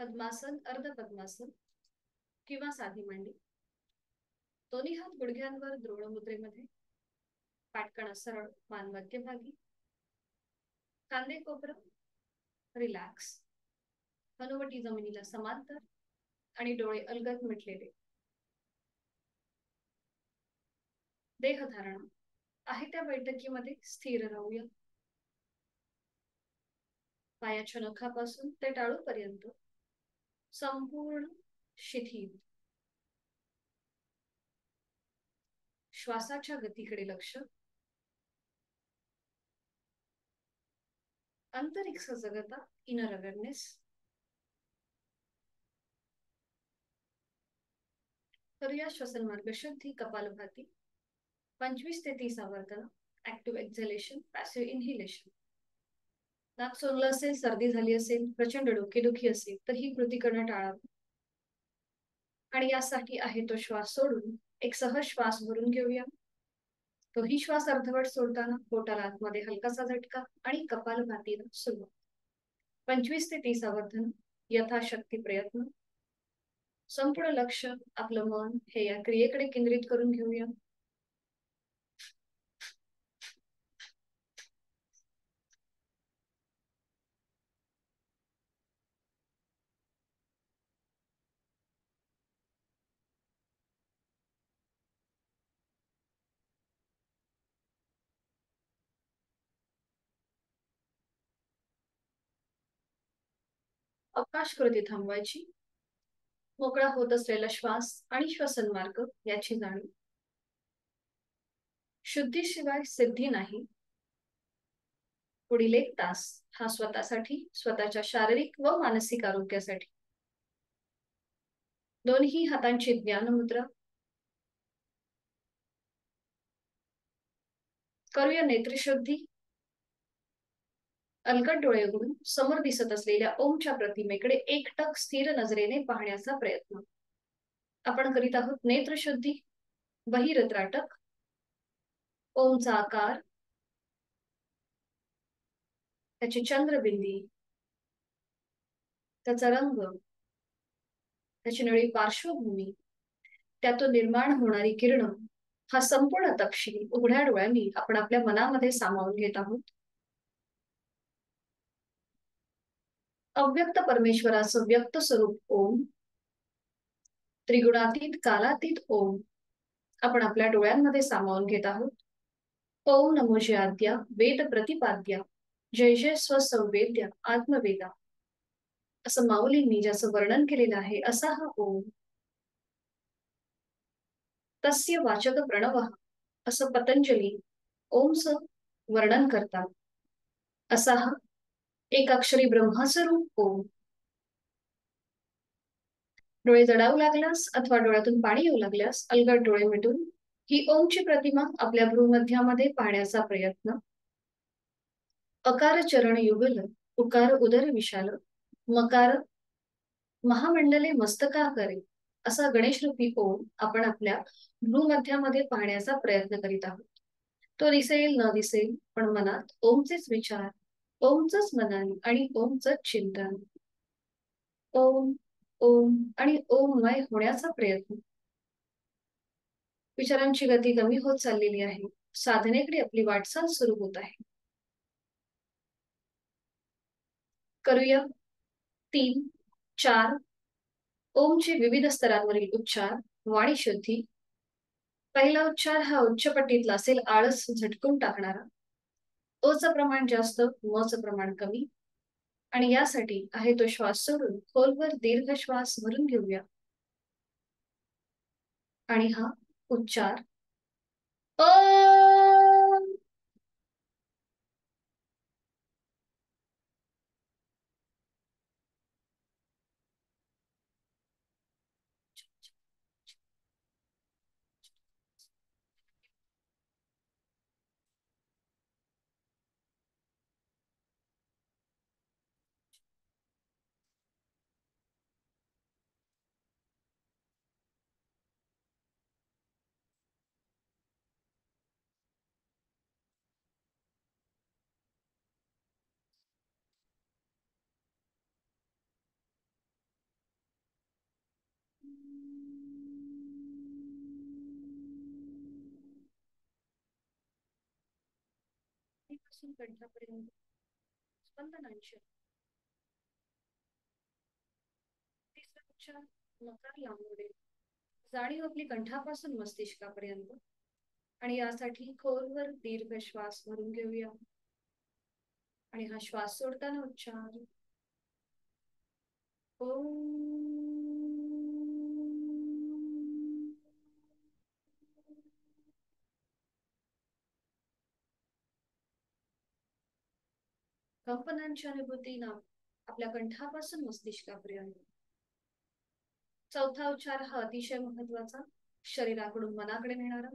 पद्मासन, अर्ध पद्मासन किंवा साधी मांडी. दोन्ही हात गुडघ्यांवर द्रोण मुद्रेमध्ये. पाटकणा सरळ, मान मध्यभागी. कांदे कोपरं रिलॅक्स. हनुवटी जमिनीला समांतर आणि डोळे अलगद मिटलेले. देहधारणा आहे त्या बैठकीमध्ये स्थिर राहूया. पायाच्या नखापासून ते टाळूपर्यंत संपूर्ण शिथिल. श्वासाच्या गतीकडे लक्ष. आंतरिक सजगता, इनर अवेअरनेस. करूया श्वसन मार्ग शुद्धी, कपालभाती. 25 ते 30 आवर्तन. Active exhalation, passive inhalation. नाक सोडलं असेल, सर्दी झाली असेल, प्रचंड डोकेदुखी असेल तर ही कृती करणं टाळावी. आणि यासाठी आहे तो श्वास सोडून एक सहज श्वास भरून घेऊया. तोही श्वास अर्धवट सोडताना पोटाला आतमध्ये हलकासा झटका आणि कपालभातीला सुरुवात. 25 ते 30 आवर्तन, यथाशक्ती प्रयत्न. संपूर्ण लक्ष आपलं मन हे या क्रियेकडे केंद्रित करून घेऊया. अवकाश कृती थांबवायची. मोकळा होत असलेला श्वास आणि श्वसन मार्ग याची जाणीव. शुद्धीशिवाय सिद्धी नाही. पुढील 1 तास हा स्वतःसाठी, स्वतःच्या शारीरिक व मानसिक आरोग्यासाठी. दोन्ही हातांची ज्ञान मुद्रा. करूया नेत्रशुद्धी. अलगद डोळे उघडून समोर दिसत असलेल्या ओमच्या प्रतिमेकडे एकटक स्थिर नजरेने पाहण्याचा प्रयत्न. आपण करीत आहोत नेत्रशुद्धी. बहिरत्राटक. ओमचा आकार, त्याची चंद्रबिंदी, त्याचा रंग, त्याची निळी पार्श्वभूमी, त्यातून निर्माण होणारी किरण, हा संपूर्ण तपशील उघड्या डोळ्यांनी आपण आपल्या मनामध्ये सामावून घेत आहोत. अव्यक्त परमेश्वराचं व्यक्त स्वरूप ओम, त्रिगुणातीत कालातीत ओम आपण आपल्या डोळ्यांमध्ये सामावून घेत आहोत. ओम नमो जयाद्या वेद प्रतिपाद्या जय जय स्वसंवेद्या आत्मवेदा, असं माऊलींनी ज्याचं वर्णन केलेलं आहे असा हा ओम. तस्य वाचक प्रणव, असं पतंजली ओमचं वर्णन करतात. असा हा एक अक्षरी ब्रह्मस्वरूप ओम. डोळे जडावू लागल्यास अथवा डोळ्यातून पाणी येऊ लागल्यास अलगद डोळे मिटून ही ओमची प्रतिमा आपल्या भ्रूमध्यामध्ये पाहण्याचा प्रयत्न. अकार चरण युगल, उकार उदर विशाल, मकार महामंडले मस्तका करे, असा गणेश रूपी ओम आपण आपल्या भ्रूमध्यामध्ये पाहण्याचा प्रयत्न करीत आहोत. तो दिसेल न दिसेल पण मनात ओमचेच विचार, ओमचंच मनन आणि ओमचंच चिंतन. ओम ओम आणि ओममय होण्याचा प्रयत्न. विचारांची गती कमी होत चाललेली आहे. साधनेकडे आपली वाटचाल सुरू होत आहे. करूया 3, 4 ओमचे विविध स्तरांवरील उच्चार. वाणी शुद्धी. पहिला उच्चार हा उच्चपट्टीतला असेल, आळस झटकून टाकणारा. ओचं प्रमाण जास्त, मचं प्रमाण कमी. आणि यासाठी आहे तो श्वास सोडून खोलवर दीर्घ श्वास भरून घेऊया. आणि हा उच्चार ओम. पासून कंठापर्यंत स्पंदनांची. तिसरा उच्चार नकार लांबवणे. जाणीव आपली कंठापासून मस्तिष्कापर्यंत. आणि यासाठी खोलवर दीर्घ श्वास भरून घेऊया. आणि हा श्वास सोडताना उच्चार कंपनांच्या अनुभूतीनं आपल्या कंठापासून मस्तिष्कापर्यंत. चौथा उच्चार हा अतिशय महत्वाचा, शरीराकडून मनाकडे नेणारा,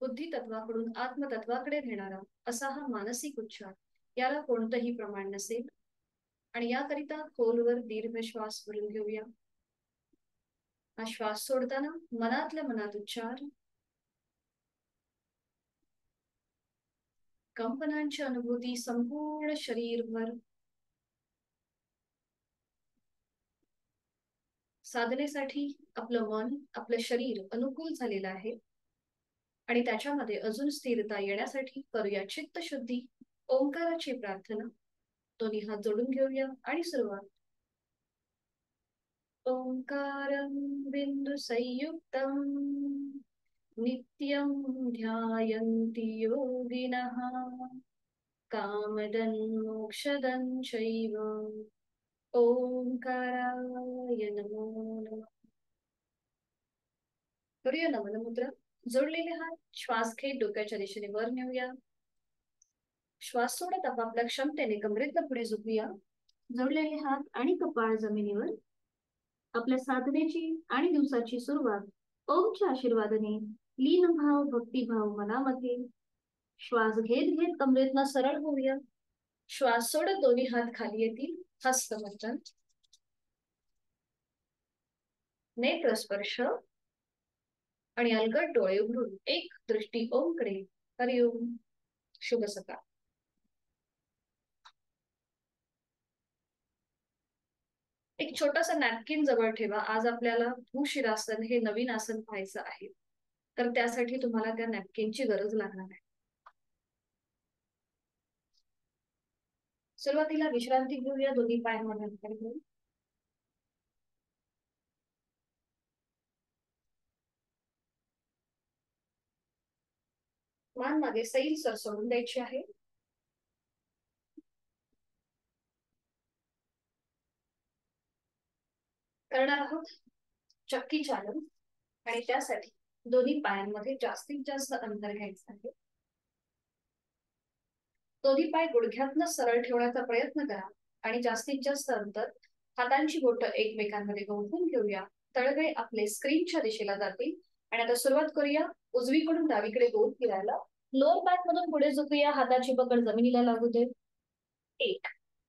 बुद्धी तत्वाकडून आत्मतत्वाकडे नेणारा असा हा मानसिक उच्चार. याला कोणतंही प्रमाण नसेल. आणि याकरिता खोलवर दीर्घ श्वास भरून घेऊया. हा श्वास सोडताना मनातल्या मनात उच्चार कंपनांची अनुभूती संपूर्ण शरीरभर. साधनेसाठी आपलं मन, आपलं शरीर अनुकूल झालेलं आहे. आणि त्याच्यामध्ये अजून स्थिरता येण्यासाठी करूया चित्त शुद्धी, ओंकाराची प्रार्थना. दोन्ही हात जोडून घेऊया आणि सुरुवात. ओंकारं बिंदु संयुक्तं नित्यं ध्यायन्ति योगिनः कामदं मोक्षदं चैव. ओंकाराय नमो नमः. करूया नमन मुद्रा. जोडलेले हात श्वास घेत डोक्याच्या दिशेने वर नेऊया. श्वास सोडत आपापल्या क्षमतेने कमरेतलं पुढे झुकूया. जोडलेले हात आणि कपाळ जमिनीवर. आपल्या साधनेची आणि दिवसाची सुरुवात ओमच्या आशीर्वादाने लीन भाव, भक्तिभाव मनामध्ये. श्वास घेत घेत कमरेतनं सरळ होऊया. श्वास सोडत दोन्ही हात खाली येतील. हस्तमैथुन, नेत्र स्पर्श आणि अलगद डोळे उघडून एक दृष्टी ओमकडे. हरिओम. शुभ सकाळ. एक छोटासा नॅपकिन जवळ ठेवा. आज आपल्याला भूशिरासन हे नवीन आसन पाहायचं आहे, तर त्यासाठी तुम्हाला त्या नॅपकिनची गरज लागणार आहे. सुरुवातीला विश्रांती घेऊया. दोन्ही पायांमध्ये अंतर घेऊन मान मागे सैल सर सोडून द्यायची आहे. करणार आहोत चक्की चालन. आणि त्यासाठी दोन्ही पायांमध्ये जास्तीत जास्त अंतर घ्यायचं आहे. दोन्ही पाय गुडघ्यातनं सरळ ठेवण्याचा प्रयत्न करा आणि जास्तीत जास्त अंतर. हातांची बोटं एकमेकांमध्ये गुंफून घेऊया. तळवे आपले स्क्रीनच्या दिशेला जातील. आणि आता सुरुवात करूया उजवीकडून डावीकडे गोल फिरायला. लोअर बॅक मधून पुढे झुकूया. हाताची पकड जमिनीला लागू दे. एक,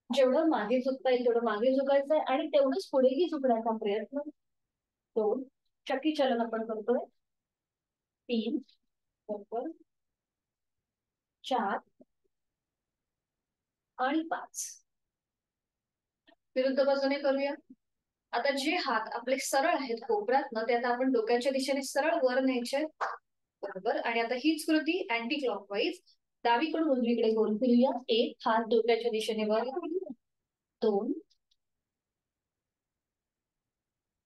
जेवढं मागे झुकता येईल तेवढं मागे झुकायचंय आणि तेवढंच पुढेही झुकण्याचा प्रयत्न. दोन, चक्की चलन आपण करतोय. तीन, बरोबर. चार आणि पाच. विरुद्ध बाजूने करूया. आता जे हात आपले सरळ आहेत कोपऱ्यात ना, ते आता आपण डोक्याच्या दिशेने सरळ वर न्यायचे. बरोबर. आणि आता हीच कृती अँटी क्लॉकवाईज डावीकडून उजवीकडे गोल फिरूया. एक, हात डोक्याच्या दिशेने वर. दोन,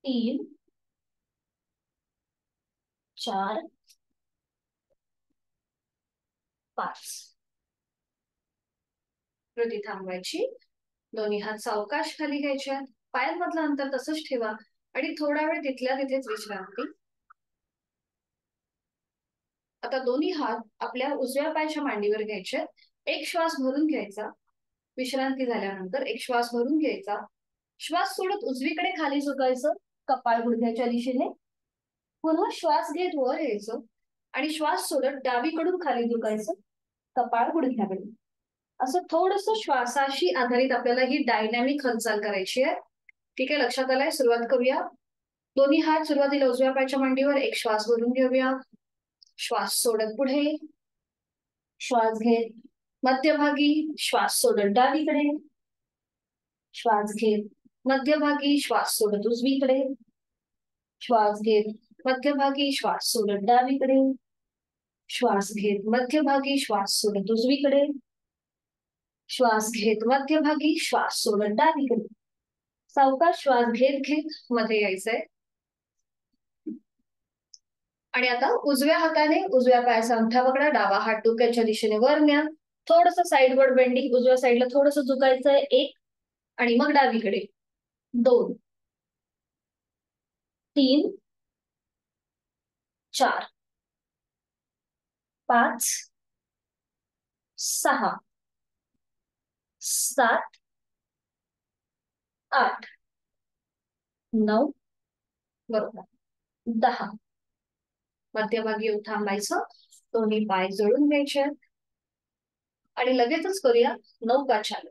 तीन, चार, पाच. कृती थांबवायची. दोन्ही हात सावकाश खाली घ्यायचे. पायांमधलं अंतर तसंच ठेवा आणि थोडा वेळ तिथल्या तिथेच विश्रांती. आता दोन्ही हात आपल्या उजव्या पायाच्या मांडीवर घ्यायचे. एक श्वास भरून घ्यायचा. विश्रांती झाल्यानंतर एक श्वास भरून घ्यायचा. श्वास सोडत उजवीकडे खाली झुकायचं, कपाळ गुडघ्याच्या दिशेने. पुन्हा श्वास घेत वर यायचं आणि श्वास सोडत डावीकडून खाली झुकायचं, कपाळ गुडघ्याकडे. असं थोडस श्वासाशी आधारित आपल्याला ही डायनॅमिक हालचाल करायची आहे. ठीक आहे, लक्षात आलंय. सुरुवात करूया. दोन्ही हात सुरुवातीला उजव्या पायाच्या मांडीवर. एक श्वास भरून घेऊया. श्वास सोडत पुढे. श्वास घेत मध्यभागी. श्वास सोडत डावीकडे. श्वास घेत मध्यभागी. श्वास सोडत उजवीकडे. श्वास घेत मध्यभागी. श्वास सोडत डावीकडे. श्वास घेत मध्यभागी. श्वास सोडत उजवीकडे. श्वास घेत मध्यभागी, श्वास सोडत डावीकडे. सावकाश श्वास घेत घेत मध्ये यायचंय. आणि आता उजव्या हाताने उजव्या पायाचा अंगठा पकडा, डावा हात डोक्याच्या दिशेने वर न्या. थोडस साईडवर बेंडिंग, उजव्या साईडला थोडस झुकायचंय. 1 आणि मग डावीकडे. 2 3 4 5 6 7 8 9 बरोबर 10. मध्यभागी येऊन थांबायचं. दोन्ही पाय जोडून घ्यायचे आणि लगेचच करूया नौका चालू.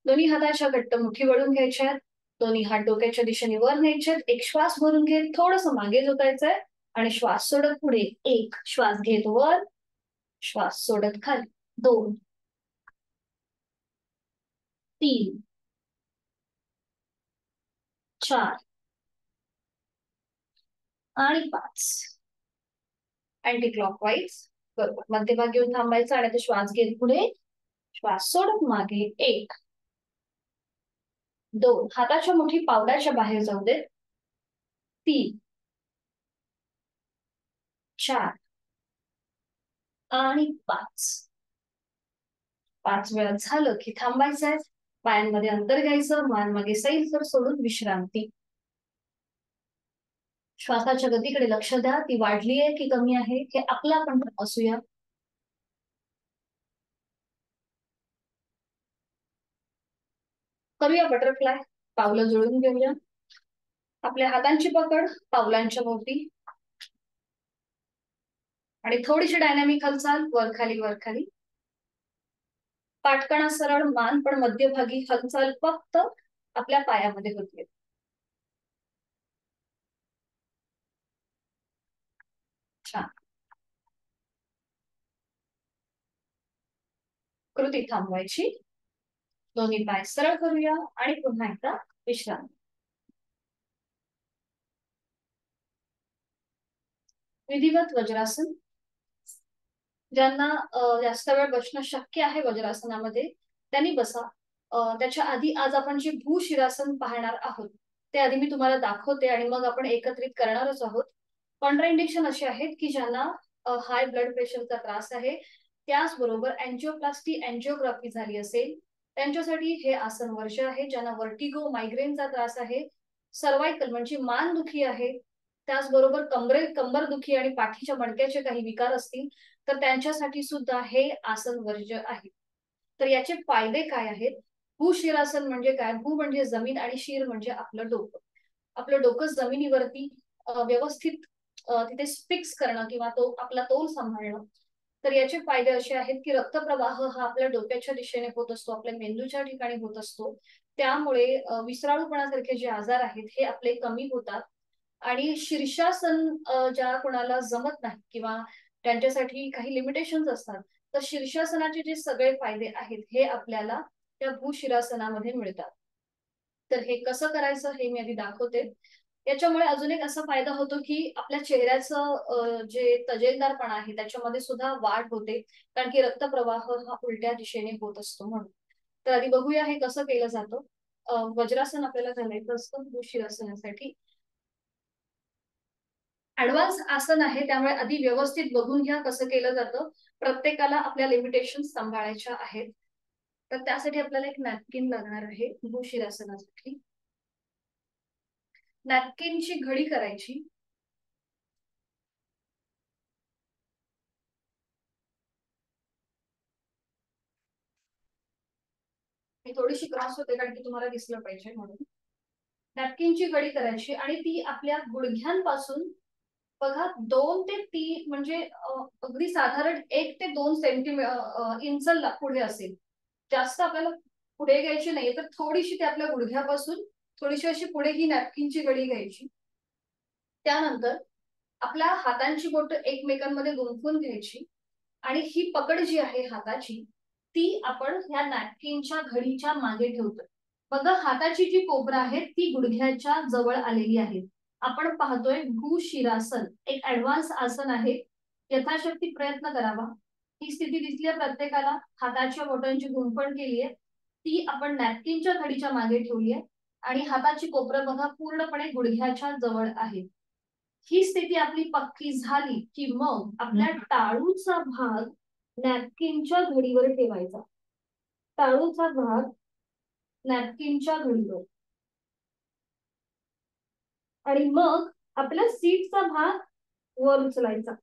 दोन्ही हाताच्या घट्ट मुठी वळून घ्यायच्या. दोन्ही हात डोक्याच्या दिशेने वर न्यायचे. एक श्वास भरून घेत थोडस मागे झुकायचंय आणि श्वास सोडत पुढे. 1 श्वास घेत वर, श्वास सोडत खाली. 2 3 4 आणि 5. Anti clockwise. बरोबर. मध्यभागी येऊन थांबायचं आणि आता श्वास घेत पुढे, श्वास सोडत मागे. 1 2 हाताच्या मुठी पावलाच्या बाहेर जाऊ देत. 3 4 आणि 5. 5 वेळा झालं की थांबायचंय. पायांमध्ये अंतर घ्यायचं, मान मागे सैल तर सोडून विश्रांती. श्वासाच्या गतीकडे लक्ष द्या. ती वाढली आहे की कमी आहे हे आपला आपण तपासूया. करूया बटरफ्लाय. पावलं जुळून घेऊया. आपल्या हातांची पकड पावलांच्या भोवती आणि थोडीशी डायनॅमिक हालचाल वर खाली वर खाली. पाठकणा सरळ, मान पण मध्यभागी. हालचाल फक्त आपल्या पायामध्ये होते. छान. कृती थांबवायची. दोन्ही पाय सरळ करूया आणि पुन्हा एकदा विश्रांती. विधिवत वज्रासन. ज्यांना जास्त वेळ बसणं शक्य आहे वज्रासनामध्ये त्यांनी बसा. त्याच्या आधी आज आपण जे भूशिरासन पाहणार आहोत ते आधी मी तुम्हाला दाखवते आणि मग आपण एकत्रित करणारच आहोत. कॉन्ट्राइंडिकेशन असे आहेत की ज्यांना हाय ब्लड प्रेशरचा त्रास आहे, त्याचबरोबर अँजिओप्लास्टी अँजिओग्राफी झाली असेल त्यांच्यासाठी हे आसन वर्ज्य आहे. ज्यांना वर्टिगो मायग्रेनचा त्रास आहे, सर्वायकल म्हणजे मान दुखी आहे, त्याचबरोबर कंबर दुखी आणि पाठीच्या मणक्याचे काही विकार असतील तर त्यांच्यासाठी सुद्धा हे आसन वर्ज्य आहे. तर याचे फायदे काय आहेत? भूशिरासन म्हणजे काय? भू म्हणजे जमीन आणि शिर म्हणजे आपलं डोकं. आपलं डोकं जमिनीवरती व्यवस्थित तिथे फिक्स करणं किंवा तो आपला तोल सांभाळणं. तर याचे फायदे असे आहेत की रक्तप्रवाह हा आपल्या डोक्याच्या दिशेने होत असतो, आपल्या मेंदूच्या ठिकाणी होत असतो. त्यामुळे विसराळूपणासारखे जे आजार आहेत हे आपले कमी होतात. आणि शीर्षासन ज्या कोणाला जमत नाही किंवा त्यांच्यासाठी काही लिमिटेशन्स असतात तर शीर्षासनाचे जे सगळे फायदे आहेत हे आपल्याला त्या भूशिरासनामध्ये मिळतात. तर हे कसं करायचं हे मी आधी दाखवते. याच्यामुळे अजून एक असा फायदा होतो की आपल्या चेहऱ्याचं जे तजेलदारपणा आहे त्याच्यामध्ये सुद्धा वाढ होते, कारण की रक्तप्रवाह हा उलट्या दिशेने होत असतो म्हणून. तर आधी बघूया हे कसं केलं जातं. वज्रासन आपल्याला घालायचं असतं भूशिरासनासाठी. ऍडव्हान्स आसन आहे त्यामुळे आधी व्यवस्थित बघून घ्या कसं केलं जातं. प्रत्येकाला आपल्या लिमिटेशन सांभाळायच्या आहेत. तर त्यासाठी आपल्याला एक नॅपकिन लागणार आहे भूशिरासनासाठी. नॅपकिनची घडी करायची. मी थोडीशी क्रॉस होते कारण की तुम्हाला दिसलं पाहिजे म्हणून. नॅपकिनची घडी करायची आणि ती आपल्या गुडघ्यांपासून बघा 2 ते 3 म्हणजे अगदी साधारण 1 ते 2 इंच पुढे असेल. जास्त आपल्याला पुढे घ्यायची नाही तर थोडीशी ते आपल्या गुडघ्यापासून थोडीशी अशी पुढे ही नॅपकिनची घडी घ्यायची. त्यानंतर आपल्या हातांची बोट एकमेकांमध्ये गुंफून घ्यायची आणि ही पकड जी आहे हाताची ती आपण ह्या नॅपकिनच्या घडीच्या मागे ठेवतोय. बघा हाताची जी कोपरा आहे ती गुडघ्याच्या जवळ आलेली आहे. आपण पाहतोय भूशिरासन एक ऍडव्हान्स आसन आहे. यथाशक्ती प्रयत्न करावा. ही स्थिती दिसली आहे प्रत्येकाला. हाताच्या बोटांची गुंफण केली आहे, ती आपण नॅपकिनच्या घडीच्या मागे ठेवली आहे आणि हाताची कोपरं बघा पूर्णपणे गुडघ्याच्या जवळ आहे. ही स्थिती आपली पक्की झाली की मग आपल्या टाळूचा भाग नॅपकिनच्या घडीवर ठेवायचा. टाळूचा भाग नॅपकिनच्या घडीवर आणि मग आपल्या सीटचा भाग वर उचलायचा.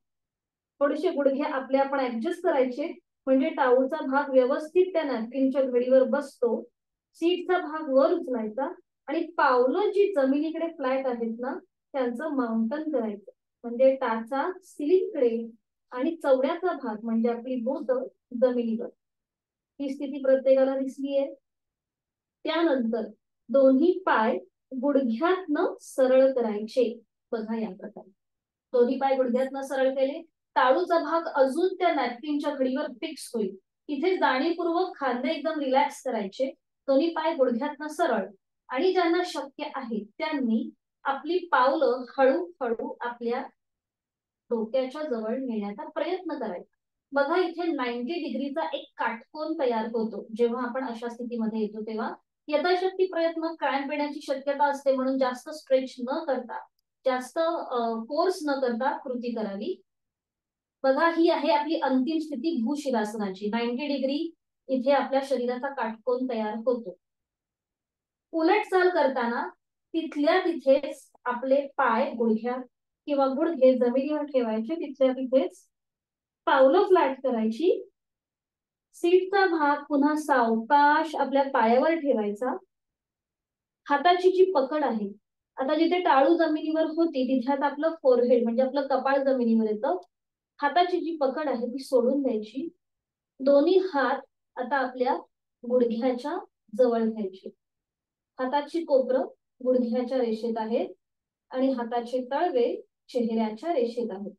थोडेसे गुडघे आपले आपण ऍडजस्ट करायचे म्हणजे टाळूचा भाग व्यवस्थित त्या नॅपकिनच्या घडीवर बसतो. सीटचा भाग वर उचलायचा आणि पावलं जी जमिनीकडे फ्लॅट आहेत ना त्यांचं माउंटन करायचं म्हणजे टाचा सिलिंगकडे आणि चवड्याचा भाग म्हणजे आपली बोट जमिनीवर. ही स्थिती प्रत्येकाला दिसली आहे. त्यानंतर दोन्ही पाय गुडघ्यातनं सरळ करायचे. बघा या प्रकारे दोन्ही पाय गुडघ्यातनं सरळ केले. टाळूचा भाग अजून त्या नॅपकिनच्या घडीवर फिक्स होईल. इथे जाणीवपूर्वक खांदे एकदम रिलॅक्स करायचे. दोन्ही पाय गुडघ्यातनं सरळ आणि ज्यांना शक्य आहे त्यांनी आपली पावलं हळूहळू आपल्या डोक्याच्या जवळ नेण्याचा प्रयत्न करायचा. बघा इथे 90 डिग्रीचा एक काटकोन तयार होतो जेव्हा आपण अशा स्थितीमध्ये येतो तेव्हा. यथाशक्ती प्रयत्न क्रॅम्प येण्याची शक्यता असते म्हणून जास्त स्ट्रेच न करता जास्त फोर्स न करता कृती करावी. बघा ही आहे आपली अंतिम स्थिती भूशिरासनाची. 90 डिग्री इथे आपल्या शरीराचा काटकोन तयार होतो. उलट चाल करताना तिथल्या तिथेच आपले पाय गुडघ्या किंवा गुडघे जमिनीवर ठेवायचे. तिथल्या तिथेच पावलं फ्लॅट करायची. सीटचा भाग पुन्हा सावकाश आपल्या पायावर ठेवायचा. हाताची जी पकड आहे आता जिथे टाळू जमिनीवर होती तिथे आता आपलं फोरहेड म्हणजे आपलं कपाळ जमिनीवर येतं. हाताची जी पकड आहे ती सोडून द्यायची. दोन्ही हात आता आपल्या गुडघ्याच्या जवळ घ्यायचे. हाताची कोपरं गुडघ्याच्या रेषेत आहेत आणि हाताचे तळवे चेहऱ्याच्या रेषेत आहेत.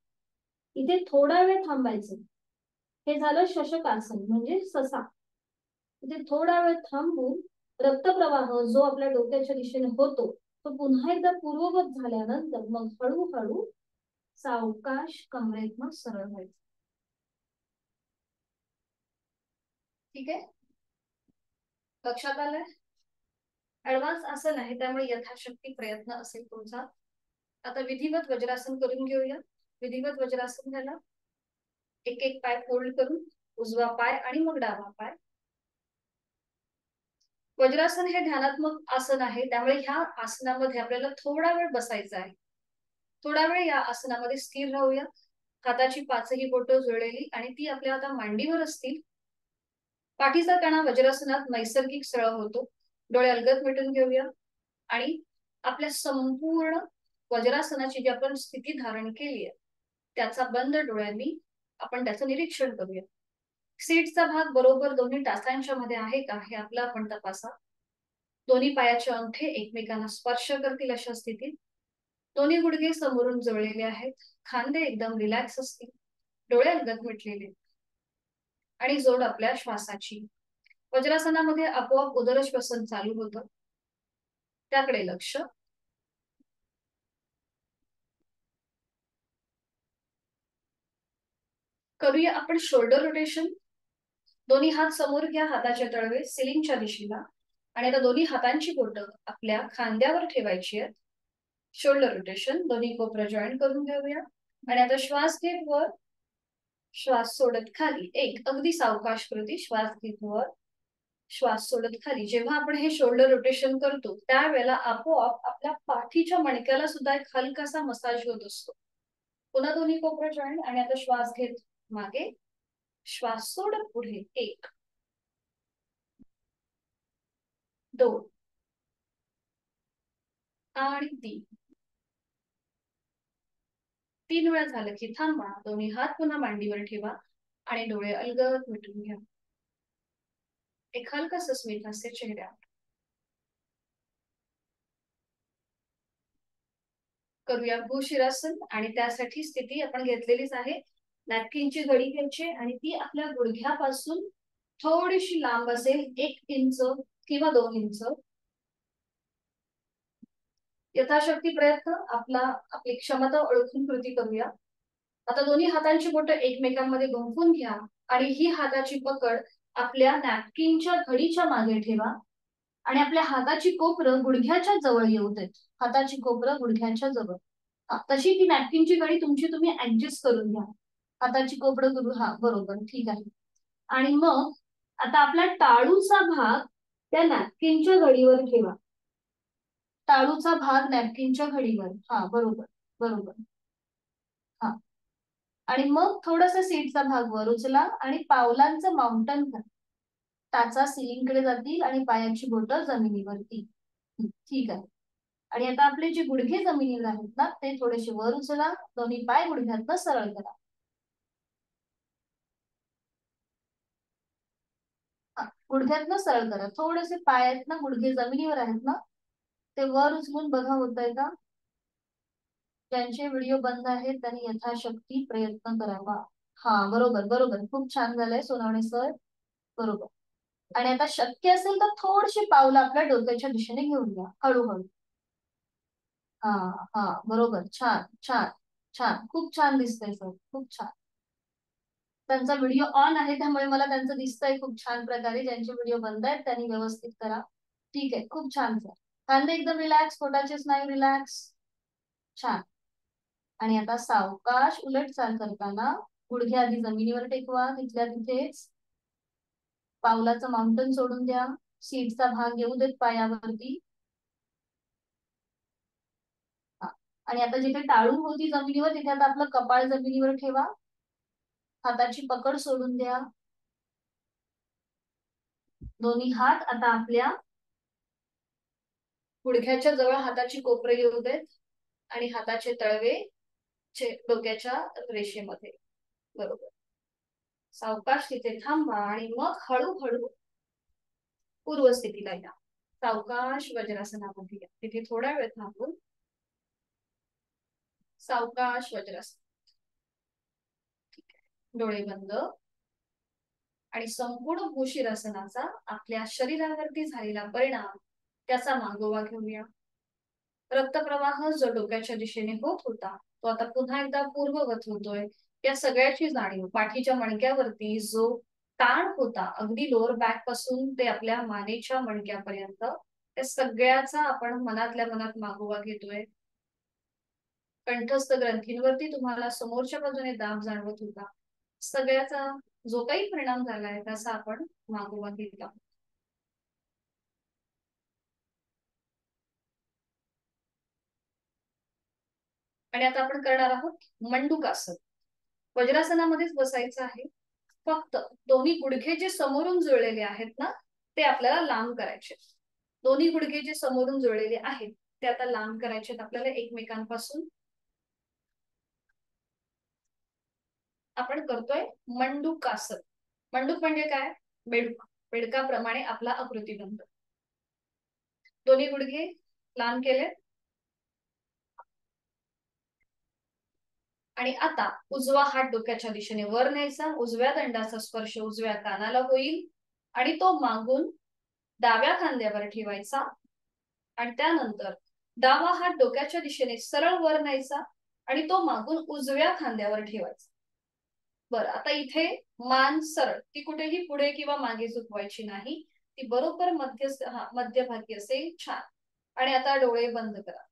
इथे थोडा वेळ थांबायचं. हे झालं शशकासन म्हणजे ससा. इथे थोडा वेळ थांबून रक्तप्रवाह जो आपल्या डोक्याच्या दिशेने होतो तो पुन्हा एकदा पूर्ववत झाल्यानंतर मग हळूहळू सावकाश कमरेतनं सरळ व्हायचं. ठीक आहे, लक्षात आलंय? ऍडव्हान्स आसन आहे त्यामुळे यथाशक्ती प्रयत्न असेल तुमचा. आता विधिवत वज्रासन करून घेऊया. विधिवत वज्रासन झाला. एक एक पाय फोल्ड करून उजवा पाय आणि मग डावा पाय. वज्रासन हे ध्यानात्मक आसन आहे त्यामुळे ह्या आसनामध्ये आपल्याला थोडा वेळ बसायचा आहे. थोडा वेळ या आसनामध्ये स्थिर राहूया. हाताची पाचही बोटं जुळलेली आणि ती आपल्या आता मांडीवर असतील. पाठीचा कणा वज्रासनात नैसर्गिक सरळ होतो. डोळे अलगद मिटून घेऊया आणि आपल्या संपूर्ण वज्रासनाची जी आपण स्थिती धारण केली आहे त्याचा बंद डोळ्यांनी आपण त्याचं निरीक्षण करूया. सीटचा भाग बरोबर दोन्ही टाचांच्या मध्ये आहे का हे आपलं आपण तपासा. दोन्ही पायाचे अंगठे एकमेकांना स्पर्श करतील अशा स्थितीत. दोन्ही गुडघे समोरून जुळलेले आहेत. खांदे एकदम रिलॅक्स असतील. डोळे अलगद मिटलेले आणि जोड आपल्या श्वासाची. वज्रासनामध्ये आपोआप उदरश्वसन चालू होतं त्याकडे लक्ष. करूया आपण शोल्डर रोटेशन. दोन्ही हात समोर घ्या. हाताचे तळवे सिलिंगच्या दिशेला आणि आता दोन्ही हातांची बोटं आपल्या खांद्यावर ठेवायची आहेत. Shoulder rotation. दोन्ही कोपरं जॉईन करून घेऊया आणि आता श्वास घेत वर, श्वास सोडत खाली. एक अगदी सावकाश कृती. श्वास घेत वर, श्वास सोडत खाली. जेव्हा आपण हे शोल्डर रोटेशन करतो त्यावेळेला आपोआप आपल्या पाठीच्या मणक्याला सुद्धा एक हलकासा मसाज होत असतो. पुन्हा दोन्ही कोपरं जॉईन आणि आता श्वास घेत मागे, श्वास सोडत पुढे. एक, दोन आणि तीन. तीन वेळा झालं की थांबा. दोन्ही हात पुन्हा मांडीवर ठेवा आणि डोळे अलगद मिटून घ्या. एक हलकासं स्मित हास्य चेहऱ्यावर. करूया भूशिरासन आणि त्यासाठी स्थिती आपण घेतलेलीच आहे. नॅपकिनची घडी घ्यायची आणि ती आपल्या गुडघ्यापासून थोडीशी लांब असेल. 1 इंच किंवा 2 इंच. यथाशक्ती प्रयत्न आपली क्षमता ओळखून कृती करूया. आता दोन्ही हातांची बोटं एकमेकांमध्ये गुंफून घ्या आणि ही हाताची पकड आपल्या नॅपकिनच्या घडीच्या मागे ठेवा आणि आपल्या हाताची कोपरं गुडघ्याच्या जवळ येऊ देत. हाताची कोपरं गुडघ्याच्या जवळ. तशी ती नॅपकिनची घडी तुमची तुम्ही ऍडजस्ट करून घ्या. हाताची कोपरं गुरु, हा बरोबर, ठीक आहे. आणि मग आता आपला टाळूचा भाग त्या नॅपकिनच्या घडीवर ठेवा. टाळूचा भाग नॅपकिनच्या घडीवर, हा बरोबर बरोबर. हा, आणि मग थोडस सीटचा भाग वर उचला आणि पावलांचं माउंटन करा. टाचा सिलिंगकडे जातील आणि पायाची बोटं जमिनीवरती. ठीक आहे. आणि आता आपले जे गुडघे जमिनीवर आहेत ना ते थोडेसे वर उचला, दोन्ही पाय गुडघ्यातनं सरळ करा. गुडघ्यातनं सरळ करा. थोडेसे पाय आहेत ना, गुडघे जमिनीवर आहेत ना, ते वर उचलून बघा होत आहे का. ज्यांचे व्हिडिओ बंद आहेत त्यांनी यथाशक्ती प्रयत्न करावा. हा बरोबर बरोबर, खूप छान झालंय सोनवणे सर, बरोबर. आणि आता शक्य असेल तर थोडीशी पावलं आपल्या डोक्याच्या दिशेने घेऊन घ्या, हळूहळू. हा हा बरोबर, छान छान छान, खूप छान दिसतंय सर, खूप छान. त्यांचा व्हिडिओ ऑन आहे त्यामुळे मला त्यांचं दिसतंय खूप छान प्रकारे. ज्यांचे व्हिडिओ बंद आहेत त्यांनी व्यवस्थित करा. ठीक आहे, खूप छान सर. खांदे एकदम रिलॅक्स, पोटाचे स्नायू रिलॅक्स, छान. आणि आता सावकाश उलट चाल करताना गुडघे आधी जमिनीवर टेकवा, तिथल्या तिथेच. पावलाचं माउंटन सोडून द्या, सीटचा भाग येऊ देत पायावरती. आणि आता जिथे टाळून होती जमिनीवर तिथे आता आपलं कपाळ जमिनीवर ठेवा. हाताची पकड सोडून द्या. दोन्ही हात आता आपल्या गुडघ्याच्या जवळ हाताची कोपरे येऊ देत आणि हाताचे तळवे डोक्याच्या रेषेमध्ये, बरोबर. सावकाश तिथे थांबा आणि मग हळूहळू पूर्व स्थितीला या. सावकाश वज्रासनामध्ये या. तिथे थोडा वेळ थांबून सावकाश वज्रासन. डोळे बंद. आणि संपूर्ण भूशिरासनाचा आपल्या शरीरावरती झालेला परिणाम, त्याचा मागोवा घेऊया. रक्तप्रवाह जो डोक्याच्या दिशेने होत होता तो आता पुन्हा एकदा पूर्ववत होतोय. या सगळ्याची जाणीव पाठीच्या मणक्यावरती जो ताण होता अगदी लोअर बॅक पासून ते आपल्या मानेच्या मणक्यापर्यंत, त्या सगळ्याचा आपण मनातल्या मनात मागोवा घेतोय. कंठस्थ ग्रंथींवरती तुम्हाला समोरच्या बाजूने दाब जाणवत होता, सगळ्याचा जो काही परिणाम झालाय त्याचा आपण मागोवा घेत आहोत. आणि आता आपण करणार आहोत मंडूकासन. वज्रासनामध्येच बसायचं आहे. फक्त दोन्ही गुडघे जे समोरून जुळलेले आहेत ना ते आपल्याला लांब करायचे. दोन्ही गुडघे जे समोरून जुळलेले आहेत ते आता लांब करायचे आपल्याला एकमेकांपासून. आपण करतोय मंडूकासन. मंडूक म्हणजे काय, बेडूक. बेडकाप्रमाणे आपला आकृतिबंध. दोन्ही गुडघे लांब केले. आणि आता उजवा हात डोक्याच्या दिशेने वर न्यायचा, उजव्या दंडाचा स्पर्श उजव्या कानाला होईल आणि तो मागून डाव्या खांद्यावर ठेवायचा. आणि त्यानंतर डावा हात डोक्याच्या दिशेने सरळ वर न्यायचा आणि तो मागून उजव्या खांद्यावर ठेवायचा. बरं, आता इथे मान सरळ, ती कुठेही पुढे किंवा मागे झुकवायची नाही, ती बरोबर मध्यभागी असेल. छान. आणि आता डोळे बंद करा.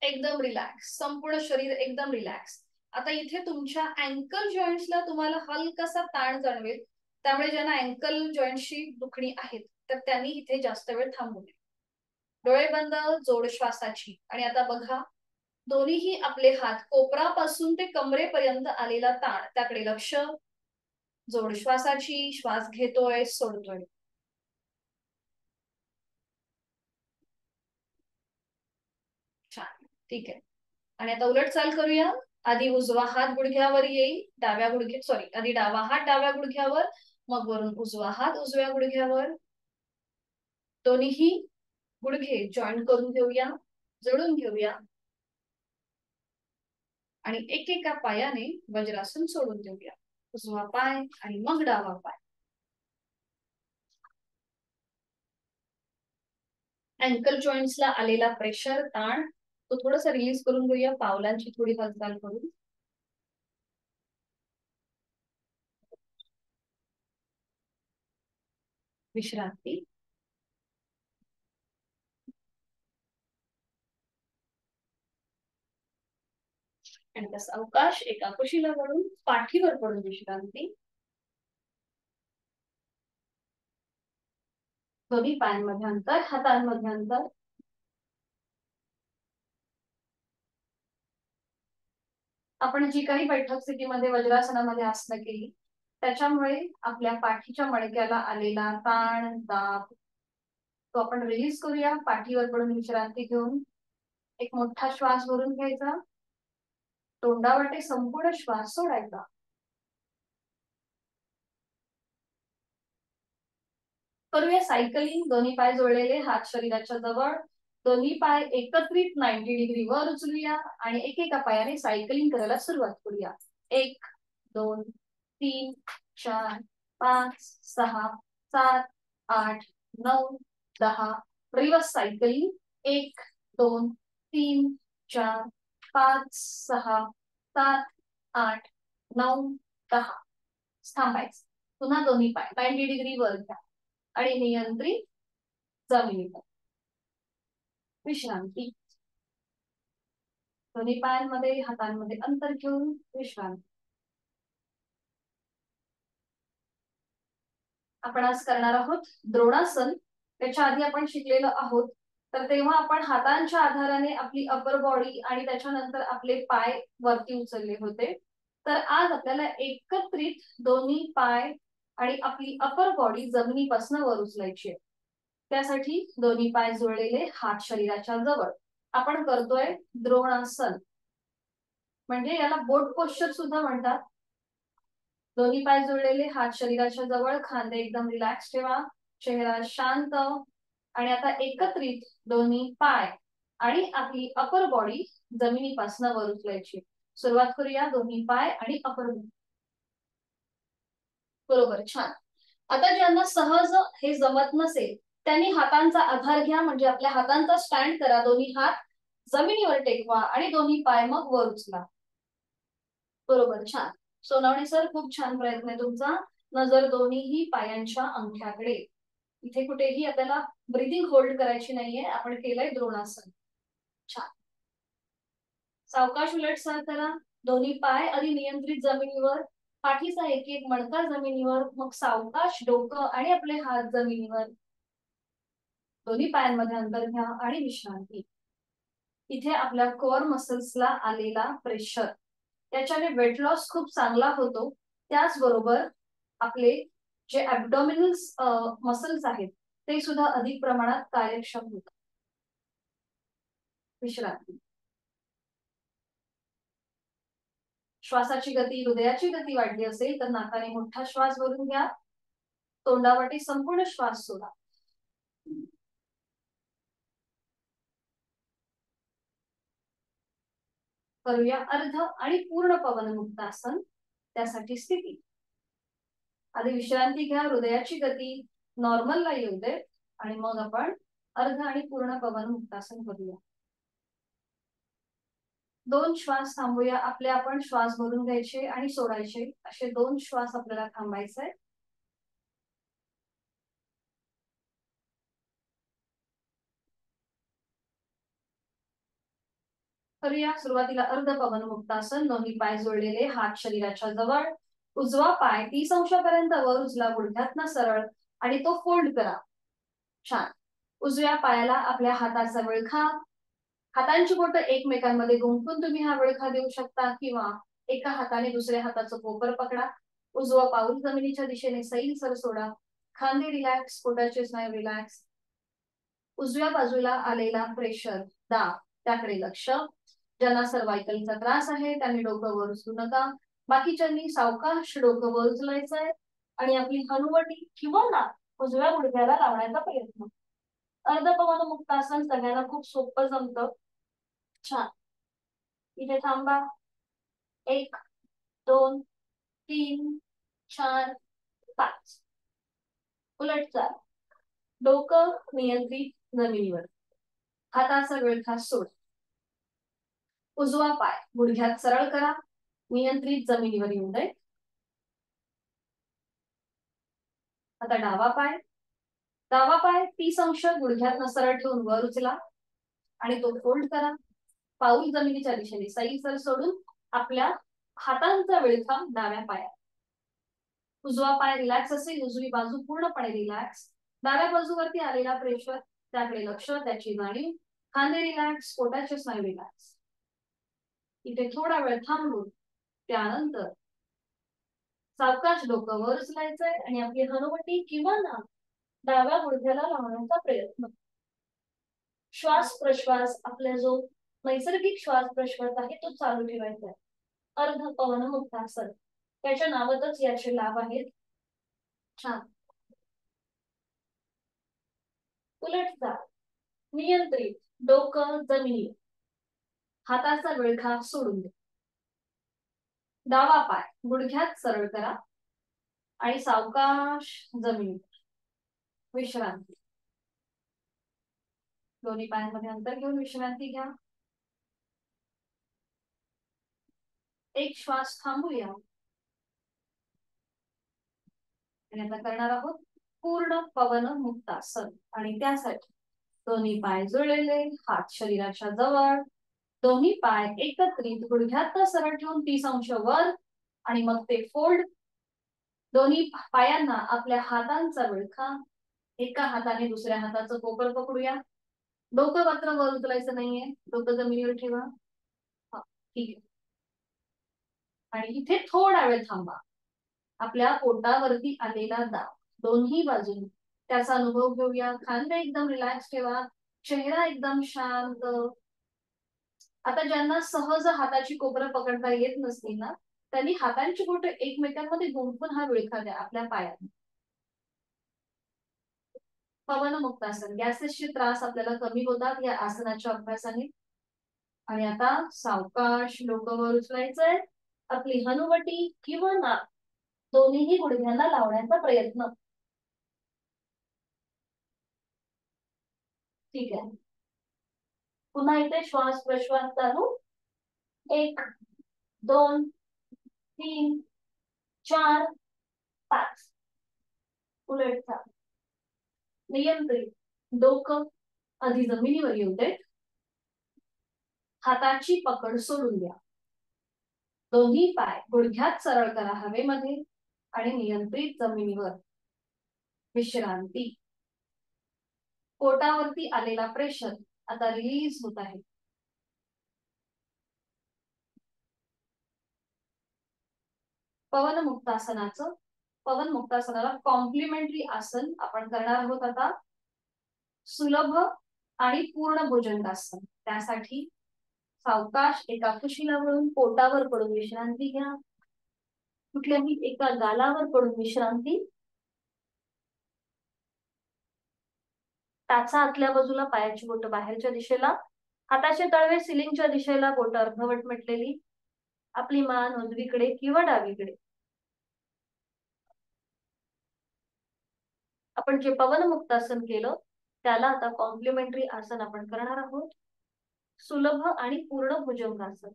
एकदम रिलॅक्स, संपूर्ण शरीर एकदम रिलॅक्स. आता इथे तुमच्या अँकल जॉईंट्सला तुम्हाला हलकासा ताण जाणवेल, त्यामुळे ज्यांना अँकल जॉईंटची दुखणी आहेत तर त्यांनी इथे जास्त वेळ थांबू नये. डोळे बंद, जोड श्वासाची. आणि आता बघा, दोन्हीही आपले हात कोपरापासून ते कमरेपर्यंत आलेला ताण त्याकडे लक्ष. जोड श्वासाची. श्वास घेतोय, सोडतोय. छान, ठीक आहे. आणि आता उलट चाल करूया. आधी उजवा हात गुडघ्यावर येईल, आधी डावा हात डाव्या गुडघ्यावर, मग वरून उजवा हात उजव्या गुडघ्यावर. दोन्हीही गुडघे जॉईन करून घेऊया, जोडून घेऊया. आणि एकेका पायाने वज्रासन सोडून देऊया. उजवा पाय आणि मग डावा पाय. अँकल जॉईंट्सला आलेला प्रेशर, ताण, तो थोडासा रिलीज करून घेऊया पावलांची थोडी हालचाल करून. विश्रांती. आणि तसा अवकाश एका कुशीला पडून पाठीवर पडून विश्रांती. दोन्ही पायांमध्ये अंतर, हातांमध्ये अंतर. आपण जी काही बैठक स्थितीमध्ये वज्रासनामध्ये आसनं केली त्याच्यामुळे आपल्या पाठीच्या मणक्याला आलेला ताण दाब तो आपण रिलीज करूया. पाठीवर पडून विश्रांती घेऊन एक मोठा श्वास भरून घ्यायचा, तोंडावाटे संपूर्ण श्वास सोडायचा. करूया सायकलिंग. दोन्ही पाय जोडलेले, हात शरीराच्या जवळ, दोन्ही पाय एकत्रित 90 डिग्री वर उचलूया आणि एकेका पायाने सायकलिंग करायला सुरुवात करूया. 1 2 3 4 5 6 7 8 9 10. Reverse cycling. 1 2 3 4 5 6 7 8 9 10. थांबायचं. पुन्हा दोन्ही पाय 90 डिग्री वर घ्या आणि नियंत्रित जमिनीवर विश्रांती. दोन्ही पायांमध्ये हातांमध्ये अंतर घेऊन विश्रांती. आपण आज करणार आहोत द्रोणासन. त्याच्या आधी आपण शिकलेलो आहोत तर तेव्हा आपण हातांच्या आधाराने आपली अपर बॉडी आणि त्याच्यानंतर आपले पाय वरती उचलले होते. तर आज आपल्याला एकत्रित दोन्ही पाय आणि आपली अपर बॉडी जमिनीपासून वर उचलायची आहे. त्यासाठी दोन्ही पाय जोडलेले, हात शरीराच्या जवळ आपण करतोय द्रोणासन. म्हणजे याला बोट पोश्चर सुद्धा म्हणतात. दोन्ही पाय जोडलेले, हात शरीराच्या जवळ, खांदे एकदम रिलॅक्स ठेवा, चेहरा शांत. आणि आता एकत्रित दोन्ही पाय आणि आपली अपर बॉडी जमिनीपासून वर उचलायची. सुरुवात करूया. दोन्ही पाय आणि अपर बॉडी. बरोबर, छान. आता ज्यांना सहज हे जमत नसेल त्यांनी हातांचा आधार घ्या, म्हणजे आपल्या हातांचा स्टँड करा. दोन्ही हात जमिनीवर टेकवा आणि दोन्ही पाय मग वर उचला. बरोबर, छान. सोनावणे सर, खूप छान प्रयत्न आहे तुमचा. नजर दोन्हीही पायांच्या अंगठ्याकडे. इथे कुठेही आपल्याला ब्रीदिंग होल्ड करायची नाहीये. आपण केलंय द्रोणासन. छान. सावकाश उलट सर करा. दोन्ही पाय आधी नियंत्रित जमिनीवर, पाठीचा एक एक मणका जमिनीवर, मग सावकाश डोकं आणि आपले हात जमिनीवर. दोन्ही पायांमध्ये अंतर घ्या आणि विश्रांती. इथे आपल्या कोअर मसल्सला आलेला प्रेशर त्याच्याने वेट लॉस खूप चांगला होतो. त्याचबरोबर आपले जे ऍब्डॉमिनल मसल्स आहेत ते सुद्धा अधिक प्रमाणात कार्यक्षम होतात. विश्रांती. श्वासाची गती, हृदयाची गती वाढली असेल तर नाकाने मोठा श्वास भरून घ्या, तोंडावाटे संपूर्ण श्वास सोडा. करूया अर्ध आणि पूर्ण पवनमुक्त आसन. त्यासाठी स्थिती. आधी विश्रांती घ्या, हृदयाची गती नॉर्मलला येऊ दे आणि मग आपण अर्ध आणि पूर्ण पवनमुक्तासन करूया. 2 श्वास थांबूया. आपले आपण श्वास भरून घ्यायचे आणि सोडायचे, असे 2 श्वास आपल्याला थांबायचे. करूया. सुरुवातीला अर्ध पवनमुक्तासन. दोन्ही पाय जोडलेले, हात शरीराच्या जवळ, उजवा पाय 30 अंशापर्यंत वर उचला, गुडघ्यातनं सरळ, आणि तो फोल्ड करा. छान. उजव्या पायाला आपल्या हाताचा विळखा, हातांची बोटं एकमेकांमध्ये गुंफून तुम्ही हा विळखा देऊ शकता किंवा एका हाताने दुसऱ्या हाताचं कोपर पकडा. उजवं पाऊल जमिनीच्या दिशेने सैल सर सोडा. खांदे रिलॅक्स, पोटाचे स्नायू रिलॅक्स. उजव्या बाजूला आलेला प्रेशर, दाब, त्याकडे लक्ष. ज्यांना सर्वायकलचा त्रास आहे त्यांनी डोकं वर उचलू नका. बाकीच्यांनी सावकाश डोकं वर उचलायचंय आणि आपली हनुवटी किंवा नाक उजव्या गुडघ्याला लावण्याचा प्रयत्न. अर्ध पवनमुक्तासन सगळ्यांना खूप सोपं जमतं. छान. इथे थांबा. 1 2 3 4 5. उलट चाल. डोकं नियंत्रित जमिनीवर, हाताचा विळखा सोड. उजवा पाय गुडघ्यात सरळ करा, नियंत्रित जमिनीवर येऊ दे. आता डावा पाय डावा पाय 30 अंश गुडघ्यात सरळ ठेवून वर उचला आणि तो फोल्ड करा. पाऊल जमिनीच्या दिशेने सैल सोडून आपल्या हातांचा विळखा डाव्या पायात. उजवा पाय रिलॅक्स असेल, उजवी बाजू पूर्णपणे रिलॅक्स. डाव्या बाजूवरती आलेला प्रेशर त्याकडे लक्ष, त्याची जाणीव. खांदे रिलॅक्स, पोटाचे स्नायू रिलॅक्स. इथे थोडा वेळ थांबून त्यानंतर सावकाश डोकं वर उचलायचंय आणि आपली हनुवटी किंवा नाक डाव्या गुडघ्याला लावण्याचा प्रयत्न. श्वास प्रश्वास आपला जो नैसर्गिक श्वास प्रश्वास आहे तो चालू ठेवायचा आहे. अर्ध पवन मुक्तासन, त्याच्या नावातच याचे लाभ आहेत. छान. उलट जाळ, नियंत्रित, डोकं जमिनीवर, हाताचा विळखा सोडून दे. डावा पाय गुडघ्यात सरळ करा आणि सावकाश जमिनीवर विश्रांती. दोन्ही पायांमध्ये अंतर घेऊन विश्रांती घ्या. एक श्वास थांबूया आणि आता करणार आहोत पूर्ण पवन मुक्तासन. आणि त्यासाठी दोन्ही पाय जुळलेले, हात शरीराच्या जवळ, दोन्ही पाय एकत्रित गुडघ्यात सरळ ठेवून 30 अंश वर आणि मग ते फोल्ड. दोन्ही पायांना आपल्या हातांचा विळखा, एका हाताने दुसऱ्या हाताचं कोपर पकडूया. डोकं मात्र वर उचलायचं नाहीये, डोकं जमिनीवर ठेवा. ठीक आहे. आणि इथे थोडा वेळ थांबा. आपल्या पोटावरती आलेला दाब दोन्ही बाजूने त्याचा अनुभव घेऊया. खांदे एकदम रिलॅक्स ठेवा, चेहरा एकदम शांत. आता ज्यांना सहज हाताची कोपरं पकडता येत नसतील ना, त्यांनी हातांची बोट एकमेकांमध्ये गुंफून हा विळखा द्या आपल्या पायात. पवन मुक्तासन, गॅसेसचे त्रास आपल्याला कमी होतात या आसनाच्या अभ्यासाने. आणि आता सावकाश डोकं वर उचलायचंय. आपली हनुवटी किंवा नाक दोन्हीही गुडघ्यांना लावण्याचा प्रयत्न. ठीक आहे. पुन्हा इथे श्वास प्रश्वास चालू. 1 2 3 4 5. उलट चाल, नियंत्रित, डोकं आधी जमिनीवर येऊ दे. हाताची पकड सोडून द्या. दोन्ही पाय गुडघ्यात सरळ करा हवेमध्ये आणि नियंत्रित जमिनीवर विश्रांती. पोटावरती आलेला प्रेशर आता रिलीज होत आहे. पवन मुक्तासनाला कॉम्प्लिमेंटरी आसन आपण करणार आहोत आता. सुलभ आणि पूर्ण भुजंगासन. त्यासाठी सावकाश एका कुशीला वळून पोटावर पडून विश्रांती घ्या. कुठल्याही एका गालावर पडून विश्रांती. टाचा आतल्या बाजूला, पायाची बोट बाहेरच्या दिशेला, हाताचे तळवे सिलिंगच्या दिशेला, बोट अर्धवट मिटलेली. आपली मान उजवीकडे किंवा डावीकडे. आपण जे पवन मुक्तासन केलं त्याला आता कॉम्प्लिमेंटरी आसन आपण करणार आहोत. सुलभ आणि पूर्ण भुजंगासन.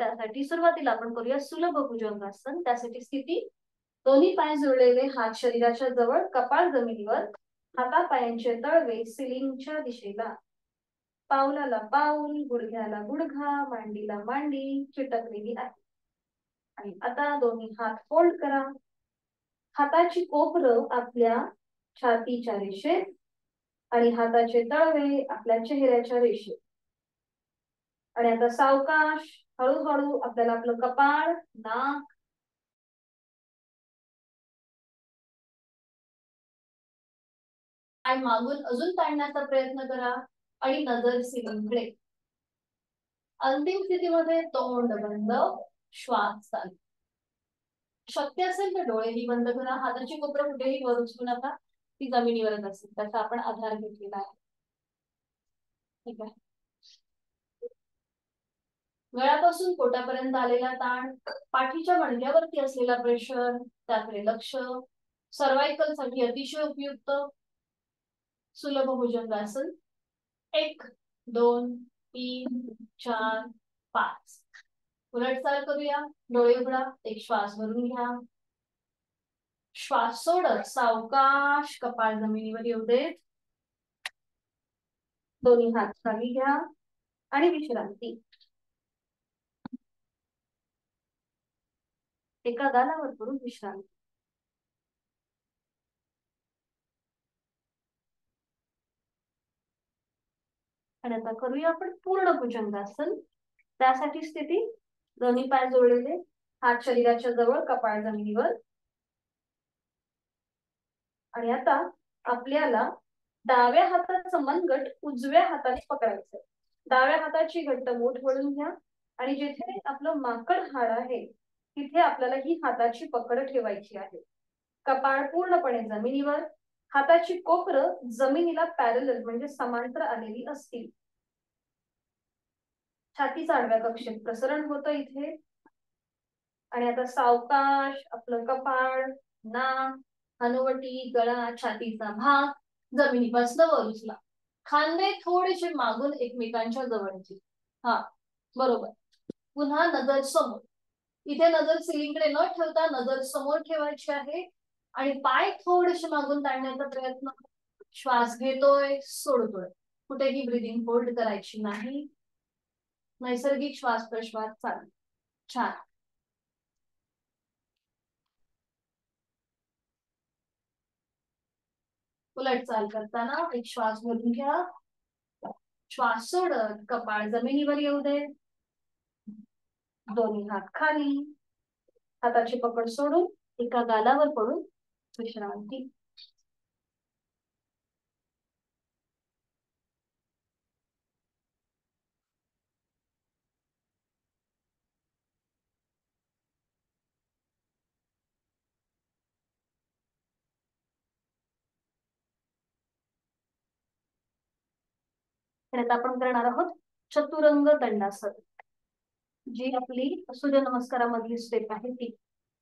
त्यासाठी सुरुवातीला आपण करूया सुलभ भुजंगासन. त्यासाठी स्थिती दोन्ही पाय जुळलेले, हात शरीराच्या जवळ, कपाळ जमिनीवर, हातापायांचे तळवे सिलिंगच्या दिशेला. पावलाला पाऊल, गुडघ्याला गुडघा, मांडीला मांडी चिटकलेली आहे. आणि आता दोन्ही हात फोल्ड करा. हाताची कोपरं आपल्या छातीच्या रेषेत आणि हाताचे तळवे आपल्या चेहऱ्याच्या रेषेत. आणि आता सावकाश हळूहळू आपल्याला आपलं कपाळ, नाक, पाय मागून अजून ताणण्याचा प्रयत्न करा आणि नजर सिलिंगकडे. अंतिम स्थितीमध्ये तोंड बंद, श्वास चालू. शक्य असेल तर डोळेही बंद करा. हाताची कोपरं कुठेही वर उचलू नका, ती जमिनीवरच असेल, त्याचा आपण आधार घेतलेला आहे. ठीक आहे. गळ्यापासून पोटापर्यंत आलेला ताण, पाठीच्या मणक्यावरती असलेला प्रेशर त्याकडे लक्ष. सर्वायकल साठी अतिशय उपयुक्त सुलभ भुजंगासन. 1 2 3 4 5. उलट चाल करूया. डोळे उघडा, एक श्वास भरून घ्या. श्वास सोडत सावकाश कपाळ जमिनीवर येऊ देत. दोन्ही हात खाली घ्या आणि विश्रांती. एका गालावर करून विश्रांती. आणि आता करूया आपण पूर्ण भुजंगासन. त्यासाठी स्थिती दोन्ही पाय जोडलेले, हात शरीराच्या जवळ, कपाळ जमिनीवर. आणि आता आपल्याला डाव्या हाताचं मनगट उजव्या हाताने पकडायचं. डाव्या हाताची घट्ट मूठ वळून घ्या आणि जिथे आपलं माकड हाड आहे तिथे आपल्याला ही हाताची पकड ठेवायची आहे. कपाळ पूर्णपणे जमिनीवर, हाताची कोपरं जमिनीला पॅरलल म्हणजे समांतर आलेली असतील. छातीचा आडव्या कक्षेत प्रसरण होतं इथे. आणि आता सावकाश आपलं कपाळ, नाक, हनुवटी, गळा, छातीचा भाग जमिनीपासून वर उचला. खांदे थोडेसे मागून एकमेकांच्या जवळचे. हा, बरोबर. पुन्हा नजर समोर. इथे नजर सिलिंगकडे न ठेवता नजर समोर ठेवायची आहे आणि पाय थोडेसे मागून ताणण्याचा प्रयत्न. श्वास घेतोय, सोडतोय. कुठेही ब्रीदिंग होल्ड करायची नाही. नैसर्गिक श्वास प्रश्वास चालू. छान. उलट चाल करताना एक श्वास भरून घ्या. श्वास सोडत कपाळ जमिनीवर येऊ दे. दोन्ही हात खाली, हाताची पकड सोडून एका गालावर पडून विश्रांती. आता आपण करणार आहोत चतुरंग दंडासन, जी आपली सूर्य नमस्कारामधली स्टेप आहे ती.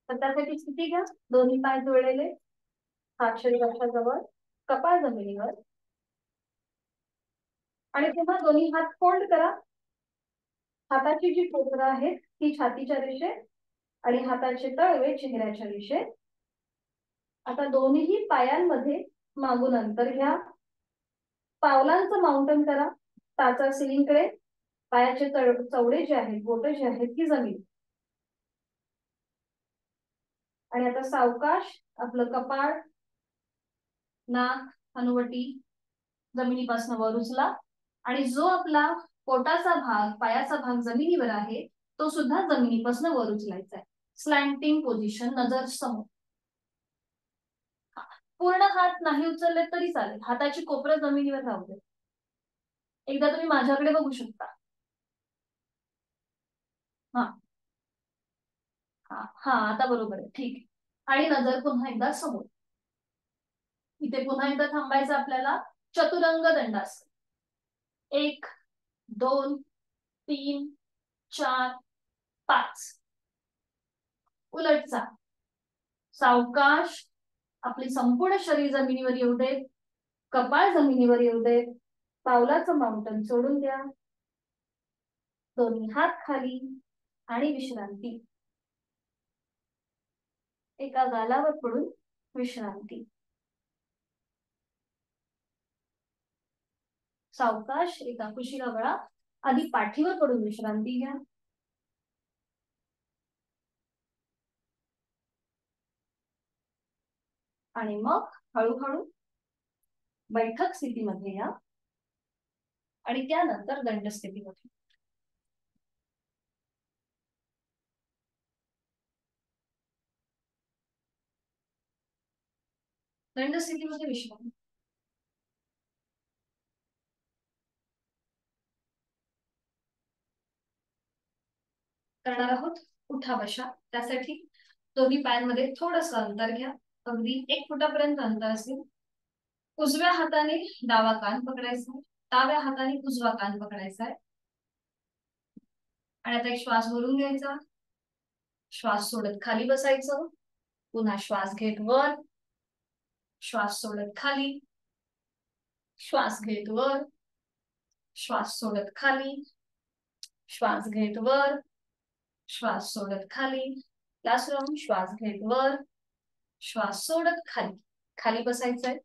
तर त्यासाठी स्थिती घ्या. दोन्ही पाय जोडलेले, हात शरीराच्या जवळ, कपाळ जमिनीवर. आणि पुन्हा दोन्ही हात फोल्ड करा. हाताची जी कोपरं आहे ती छातीच्या रेषेत आणि हाताचे तळवे चेहऱ्याच्या रेषेत. आता दोन्ही पायांमध्ये मागून अंतर घ्या. पावलांचं माउंटन करा. टाचा सिलिंगकडे, पायाचे चवडे जे आहेत, बोट जे आहेत ती जमीन. आणि आता सावकाश आपलं कपाळ, नाक, हनुवटी जमिनीपासून वर उचला. आणि जो आपला पोटाचा भाग, पायाचा भाग जमिनीवर आहे तो सुद्धा जमिनीपासून वर उचलायचा आहे. स्लॅन्टिंग पोझिशन, नजर समोर. पूर्ण हात नाही उचलले तरी चालेल, हाताची कोपरं जमिनीवर राहू दे. एकदा तुम्ही माझ्याकडे बघू शकता. हा हा हा, आता बरोबर आहे, ठीक. आणि नजर पुन्हा एकदा समोर. इथे पुन्हा एकदा थांबायचं आपल्याला. चतुरंग दंडासन. 1 2 3 4 5. उलटचा. सावकाश आपले संपूर्ण शरीर जमिनीवर येऊ देत. कपाळ जमिनीवर येऊ देत. पावलाचं माउंटन सोडून द्या. दोन्ही हात खाली आणि विश्रांती. एका गालावर पडून विश्रांती. सावकाश एका कुशीला वळा. आधी पाठीवर पडून विश्रांती घ्या. आणि मग हळूहळू बैठक स्थितीमध्ये या आणि त्यानंतर दंड स्थितीमध्ये. दंड स्थितीमध्ये विश्रांती करणार आहोत. उठा बशा. त्यासाठी दोन्ही पायांमध्ये थोडंसं अंतर घ्या. अगदी 1 फुटापर्यंत अंतर असेल. उजव्या हाताने डावा कान पकडायचा आहे, डाव्या हाताने उजवा कान पकडायचा आहे. आणि आता एक श्वास भरून घ्यायचा. श्वास सोडत खाली बसायचं. पुन्हा श्वास घेत वर, श्वास सोडत खाली, श्वास घेत वर, श्वास सोडत खाली, श्वास घेत वर, श्वास सोडत खाली. Last round. श्वास घेत वर, श्वास सोडत खाली, खाली बसायचंय.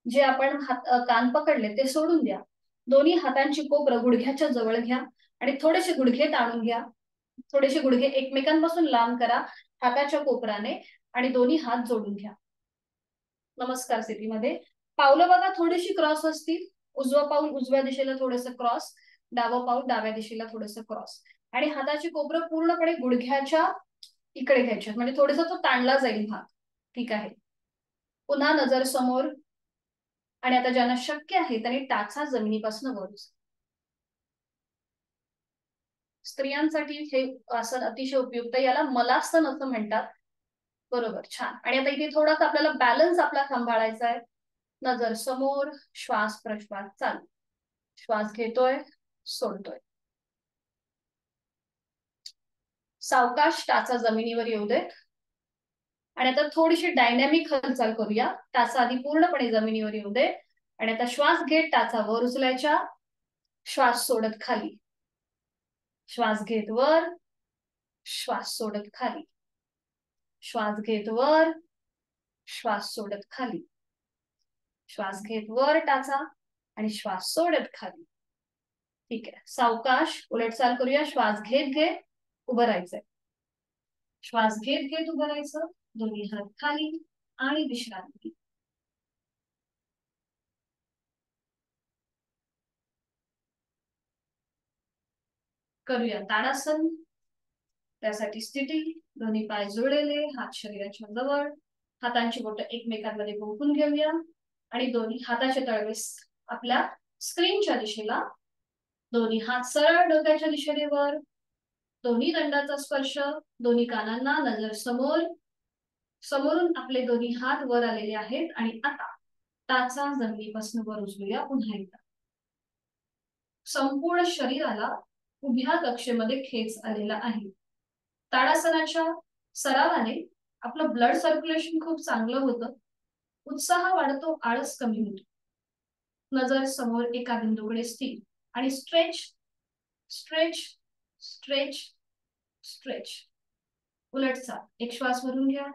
जे आपण कान पकडले ते सोडून द्या. दोन्ही हातांची कोपरं गुडघ्याच्या जवळ घ्या आणि थोडेसे गुडघे ताणून घ्या. थोडेसे गुडघे एकमेकांपासून लांब करा हाताच्या कोपराने आणि दोन्ही हात जोडून घ्या. नमस्कार स्थितीमध्ये पावलं बघा थोडीशी क्रॉस असतील. उजवं पाऊल उजव्या दिशेला थोडंसं क्रॉस, डावं पाऊल डाव्या दिशेला थोडंसं क्रॉस आणि हाताची कोपरं पूर्णपणे गुडघ्याच्या इकडे घ्यायचे म्हणजे थोडासा तो ताणला जाईल भाग. ठीक आहे. पुन्हा नजर समोर आणि आता ज्यांना शक्य आहे त्यांनी टाचा जमिनीपासून वर. स्त्रियांसाठी हे आसन अतिशय उपयुक्त. याला मलासन असं म्हणतात. बरोबर, छान. आणि आता इथे थोडासा आपल्याला बॅलन्स आपला सांभाळायचा आहे. नजर समोर, श्वास प्रश्वास चालू. श्वास घेतोय, सोडतोय. सावकाश टाचा जमिनीवर येऊ देत. आणि आता थोडीशी डायनॅमिक हालचाल करूया. टाचा आधी पूर्णपणे जमिनीवर येऊ दे आणि आता श्वास घेत टाचा वर उचलायच्या. श्वास सोडत खाली. श्वास घेत वर, श्वास सोडत खाली. श्वास घेत वर, श्वास सोडत खाली. श्वास घेत वर टाचा आणि श्वास सोडत खाली. ठीक आहे. सावकाश उलटचाल करूया. श्वास घेत घेत उभं राहायचंय. श्वास घेत घेत उभं राहायचं. दोन्ही हात खाली आणि विश्रांती. करूया ताडासन. त्यासाठी स्थिती, दोन्ही पाय जोडलेले, हात शरीराच्या जवळ, हातांची बोटं एकमेकांमध्ये गुंफून घेऊया आणि दोन्ही हाताचे तळवे आपल्या स्क्रीनच्या दिशेला. दोन्ही हात सरळ डोक्याच्या दिशेने वर. दोन्ही दंडाचा स्पर्श. दोन्ही कानांना नजर समोर. समोरून आपले दोन्ही हात वर आलेले आहेत आणि आता टाचा जमिनीपासून वर उचलूया पुन्हा एकदा. संपूर्ण शरीराला उभ्या कक्षेमध्ये खेच आलेला आहे. ताडासनाच्या सरावाने आपलं ब्लड सर्क्युलेशन खूप चांगलं होतं. उत्साह वाढतो, आळस कमी होतो. नजर समोर एका बिंदूकडे स्थिर आणि स्ट्रेच स्ट्रेच स्ट्रेच स्ट्रेच. उलटचा एक श्वास भरून घ्या.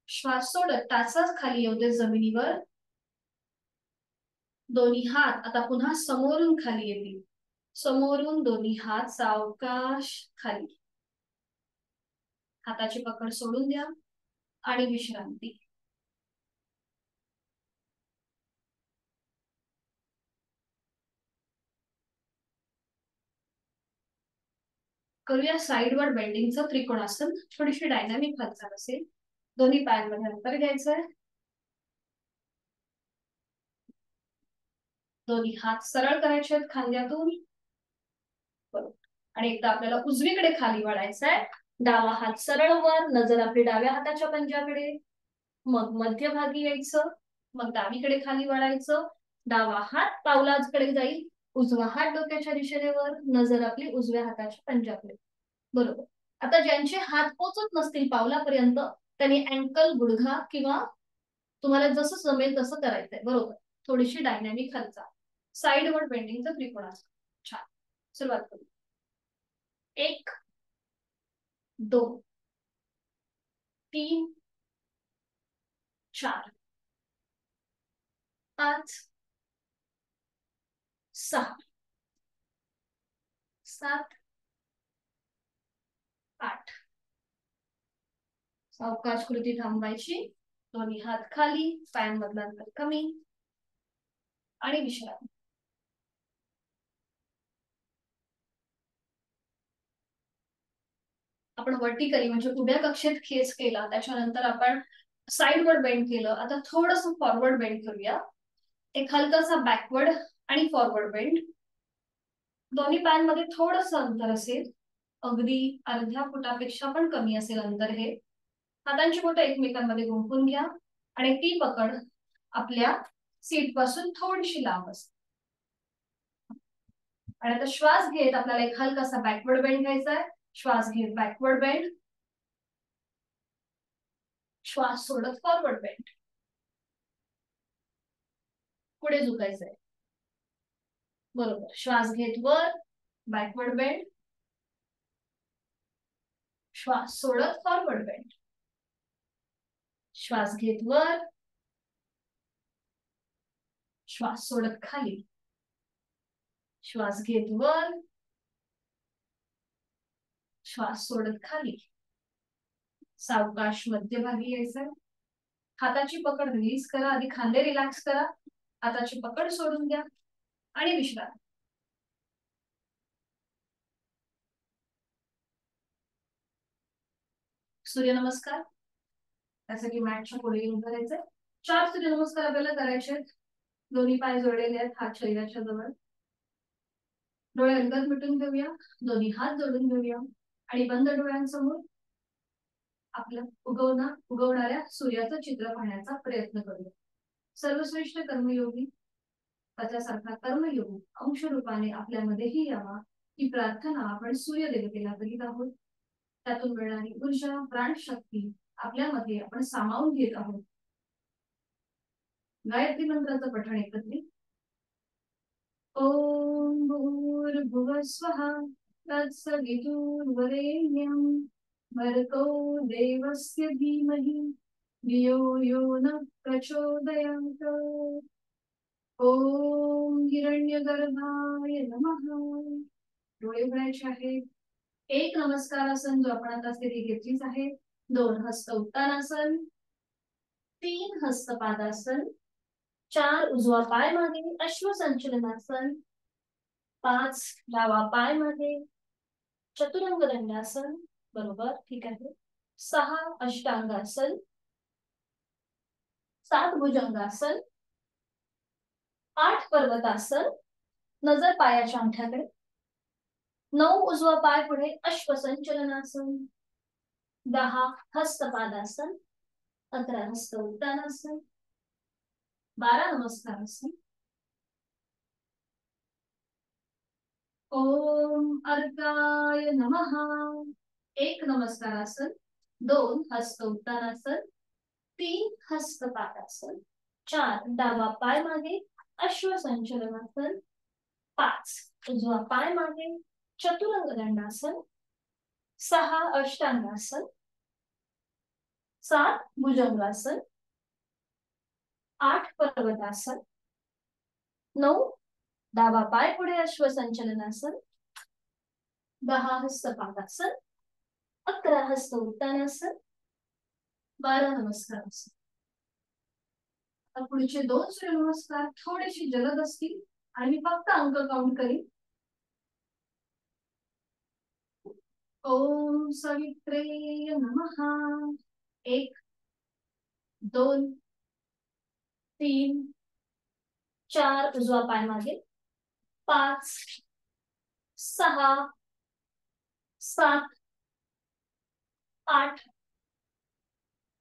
श्वास सोडत टाचाच खाली येऊ दे जमिनीवर. दोन्ही हात आता पुन्हा समोरून खाली येतील. समोरून दोन्ही हात सावकाश खाली. हाताची पकड सोडून द्या आणि विश्रांती. करूया साइडवर बेंडिंगचं त्रिकोणासन. थोडीशी डायनामिक हालचाल असेल. दोन्ही पायांमध्ये अंतर घ्यायचंय. दोन्ही हात सरळ करायचे आहेत खांद्यातून. बरोबर. आणि एकदा आपल्याला उजवीकडे खाली वळायचंय. डावा हात सरळ वर, नजर आपली डाव्या हाताच्या पंजाकडे. मग मध्यभागी यायचं. मग डावीकडे खाली वळायचं. डावा हात पावलाकडे जाईल. उजवा हात डोक्याच्या दिशेने वर, नजर आपली उजव्या हाताच्या पंजाकडे. बरोबर. आता ज्यांचे हात पोचत नसतील पावलापर्यंत त्यांनी अँकल, गुडघा किंवा तुम्हाला जसं जमेल तसं करायचंय. बरोबर. थोडीशी डायनॅमिक हालचाल. साइडवर बेंडिंगचं त्रिकोणासन. छान. सुरुवात करू. 1 2 3 4 5 6 7 8. सावकाश कृती थांबवायची. दोन्ही हात खाली, पायांमधला अंतर कमी आणि विश्रांती. आपण वर्टिकली म्हणजे उभ्या कक्षेत खेच केला. त्याच्यानंतर आपण साइडवर बेंड केलं. आता थोडस फॉरवर्ड बेंड करूया. एक हलकासा बॅकवर्ड आणि फॉरवर्ड बेंड. दोन्ही पायांमध्ये थोडस अंतर असेल. अगदी अर्ध्या फुटापेक्षा पण कमी असेल अंतर हे. हातांची बोटं एकमेकांमध्ये गुंफून घ्या आणि ती पकड आपल्या सीट पासून थोडीशी लांब असते. आणि आता श्वास घेत आपल्याला एक हलकासा बॅकवर्ड बेंड घ्यायचा आहे. श्वास घेत बॅकवर्ड बेंड. श्वास सोडत फॉरवर्ड बेंड. पुढे झुकायचंय. बरोबर. श्वास घेत वर, बॅकवर्ड बेंड. श्वास सोडत फॉरवर्ड बेंड. श्वास घेत वर, श्वास सोडत खाली, श्वास घेत वर, श्वास सोडत खाली. सावकाश मध्यभागी यायचं. हाताची पकड रिलीज करा. आधी खांदे रिलॅक्स करा. हाताची पकड सोडून द्या आणि विश्रांती. सूर्यनमस्कार. त्यासाठी मॅटच्या पुढे येऊन करायचंय. 4 सूर्यनमस्कार आपल्याला करायचे आहेत. दोन्ही पाय जोडलेले आहेत, हात शरीराच्या जवळ. डोळे अलगद मिटून घेऊया. दोन्ही हात जोडून घेऊया आणि बंद डोळ्यांसमोर आपलं उगवणाऱ्या सूर्याचं चित्र पाहण्याचा प्रयत्न करूया. सर्वश्रेष्ठ कर्मयोगी त्याच्यासारखा कर्मयोगी अंश रूपाने आपल्यामध्येही यावा ही प्रार्थना आपण सूर्यदेवतेला करीत आहोत. त्यातून मिळणारी ऊर्जा, प्राणशक्ती आपल्यामध्ये आपण सामावून घेत आहोत. गायत्री मंत्राचं पठण एकत्रित. ओम भूर्भुवः स्वः तत्सवितुर्वरेण्यं भर्गो देवस्य धीमहि धियो यो नः प्रचोदयात्. ओम हिरण्यगर्भाय नमः. डोळे उघडायचे आहेत. एक नमस्कारासन जो आपण आता स्थिती घेतलीच आहे. 2 हस्त उत्तानासन, 3 हस्त पादासन, 4 उजवा पाय मागे अश्वसंचलनासन, 5 डावा पाय मागे चतुरंग दंडासन. बरोबर, ठीक आहे. 6 अष्टांगासन, 7 भुजंगासन, 8 पर्वतासन, नजर पायाच्या अंगठ्याकडे. 9 उजवा पाय पुढे अश्वसंचलनासन, 10 हस्तपादासन, 11 हस्त उत्तानासन, 12 नमस्कारासन. ओम अर्काय नमः. 1 नमस्कारासन, 2 हस्त उत्तानासन, 3 हस्तपादासन, 4 डावा पाय मागे अश्वसंचलनासन, 5 उजवा पाय मागे चतुरंग दंडासन, 6 अष्टांगासन, 7 भुजंगासन, 8 पर्वतासन, 9 डावा पाय पुढे अश्वसंचलनासन, 10 हस्तपादासन, 11 हस्त उत्तानासन, 12 नमस्कारासन. आता पुढचे 2 सूर्यनमस्कार थोडेसे जलद असतील आणि मी फक्त अंक काउंट करीन. ओम सवित्रे नमः. 1 2 3 4 उजवा पाय मागे, 5 6 7 8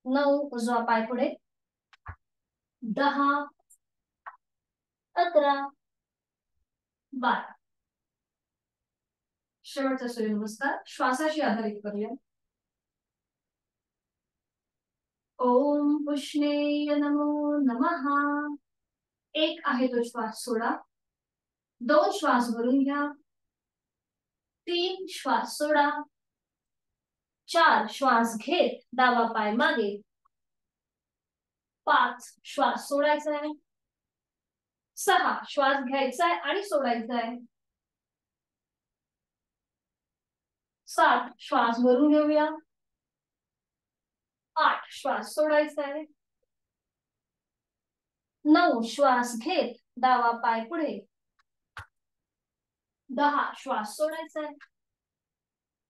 9 उजवा पाय पुढे, 10 11 12. शेवटचा सूर्यनमस्कार श्वासाशी आधारित करूया. ओम पुष्णेय नमो नमः. 1 आहे तो श्वास सोडा, 2 श्वास भरून घ्या, 3 श्वास सोडा, 4 श्वास घेत डावा पाय मागे, 5 श्वास सोडायचा आहे, 6 श्वास घ्यायचा आहे आणि सोडायचा आहे, 7 श्वास भरून घेऊया, 8 श्वास सोडायचा आहे, 9 श्वास घेत डावा पाय पुढे, 10 श्वास सोडायचा आहे,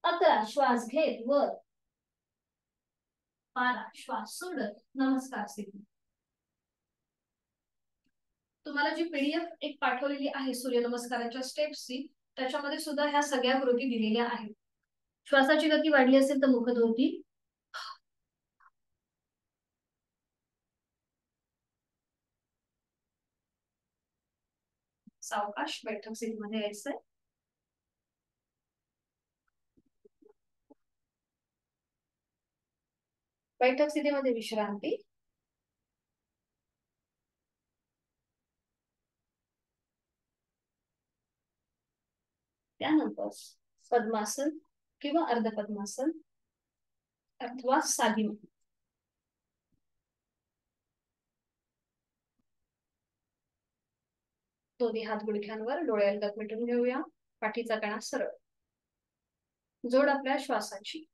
11 श्वास घेत वर, 12 श्वास सोडत नमस्कार स्थिती. तुम्हाला जी पीडीएफ एक पाठवलेली आहे सूर्यनमस्काराच्या स्टेप्सची, त्याच्यामध्ये सुद्धा ह्या सगळ्या कृती दिलेल्या आहेत. श्वासाची गती वाढली असेल तर मुखधोती, सावकाश बैठक स्थितीमध्ये यायचंय. बैठक स्थितीमध्ये विश्रांती. त्यानंतर पद्मासन किंवा अर्ध पद्मासन अथवा साधी. दोन्ही हात गुडघ्यांवर, डोळे अलगद मिटून घेऊया. पाठीचा कणा सरळ. जोड आपल्या श्वासाची.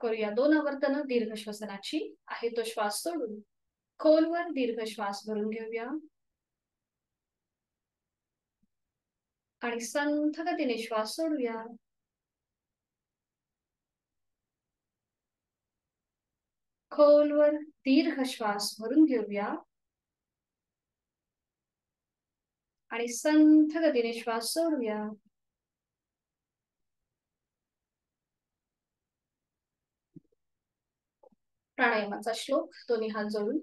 करूया 2 आवर्तन दीर्घ श्वसनाची. आहे तो श्वास सोडून खोलवर दीर्घ श्वास भरून घेऊया आणि संथ गतीने श्वास सोडूया. खोलवर दीर्घ श्वास भरून घेऊया आणि संथ गतीने श्वास सोडूया. प्राणायामाचा श्लोक दोन्ही हात जोडून.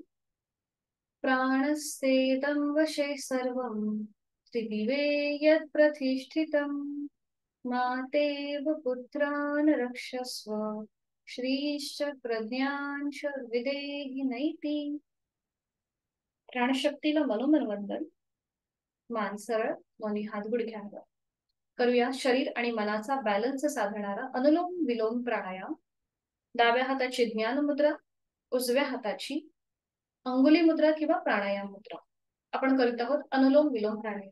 प्राणस्तेदं वशे सर्वं त्रिदिवे यत् प्रतिष्ठितं मातेव पुत्रान् रक्षस्व श्रीश्च प्रज्ञांच विदेहि नैति. प्राणशक्तीला मनोमन वंदन. मान सरळ, दोन्ही हात गुडघ्यांवर. करूया शरीर आणि मनाचा बॅलन्स साधणारा अनुलोम विलोम प्राणायाम. डाव्या हाताची ज्ञान मुद्रा, उजव्या हाताची अंगुली मुद्रा किंवा प्राणायाम मुद्रा. आपण करीत आहोत अनुलोम विलोम प्राणायाम.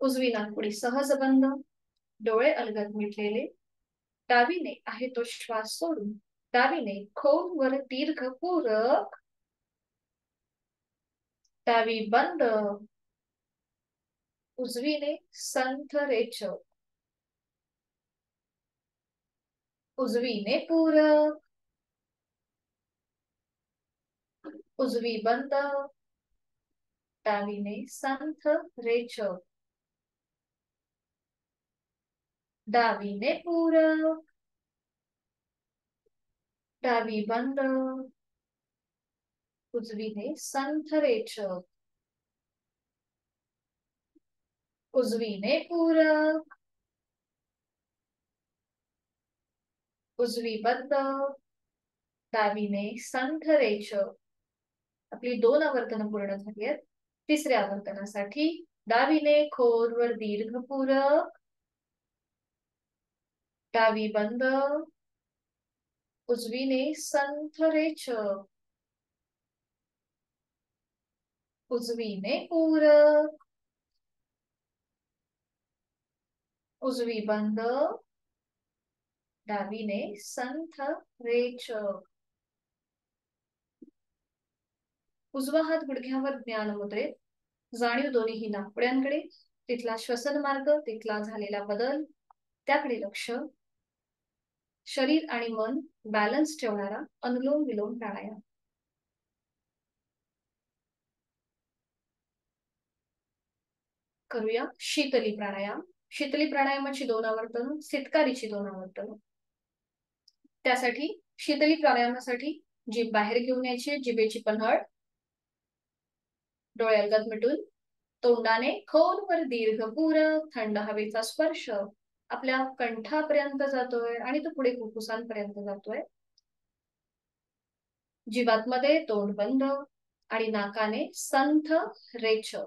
उजवी नाकपुडी सहज बंद, डोळे अलगद मिटलेले. डावीने आहे तो श्वास सोडून डावीने खोलवर दीर्घ पूरक. डावी बंद, उजवीने संथ रेचक. उजवीने पूरक, उजवी बंद, डावीने संथ रेचक. डावीने पूरक, डावी बंद, उजवीने संथ रेचक. उजवीने पूरक, उजवी बंद, डावीने संथ रेचक. आपली 2 आवर्तन पूर्ण झाली आहेत. तिसऱ्या आवर्तनासाठी डावीने खोलवर दीर्घ पूरक. डावी बंद, उजवीने संथ रेचक. उजवीने पूरक, उजवी बंद, डावीने संथ रेचक. उजवा हात गुडघ्यावर ज्ञान मुद्रेत. जाणीव दोन्ही नाकपुड्यांकडे. तिथला श्वसन मार्ग, तिथला झालेला बदल, त्याकडे लक्ष. शरीर आणि मन बॅलन्स ठेवणारा अनुलोम विलोम प्राणायाम. करूया शीतली प्राणायाम. शीतली प्राणायामाची 2 आवर्तन, सितकारीची 2 आवर्तन. त्यासाठी शीतली प्राणायामासाठी जीभ बाहेर घेऊन यायची. जिभेची पन्हळ, डोळे अलगद मिटून तोंडाने खोलवर दीर्घ पूरक थंड हवेचा स्पर्श आपल्या कंठापर्यंत जातोय आणि तो पुढे फुफ्फुसांपर्यंत जातोय. जीवातमध्ये तोंड बंद आणि नाकाने संथ रेचक.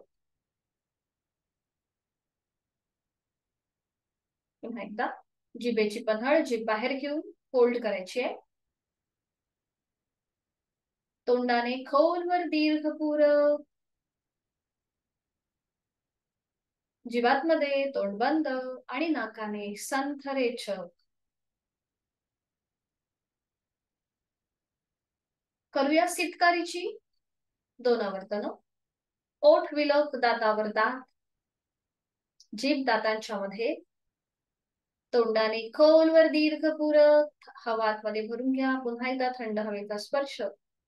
पुन्हा एकदा जिभेची पन्हळ जीभ बाहेर घेऊन फोल्ड करायची आहे. तोंडाने खोलवर दीर्घ पूरक. जीवातमध्ये तोंड बंद आणि नाकाने संथ रेचक. करूया सितकारीची 2 आवर्तन. ओठ विलक दातावर दात, जीभ दातांच्या मध्ये. तोंडाने खोलवर दीर्घ पूरक हवा आतमध्ये भरून घ्या. पुन्हा एकदा थंड हवेचा स्पर्श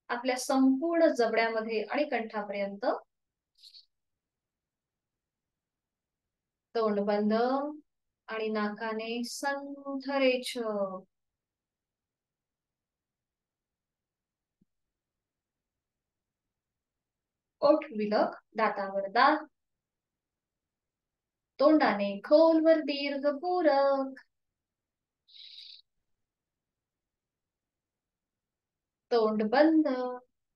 आपल्या संपूर्ण जबड्यामध्ये आणि कंठापर्यंत. तोंड बंद आणि नाकाने संथ रेचक. ओठ विलक दातावर दात, तोंडाने खोलवर दीर्घ पूरक. तोंड बंद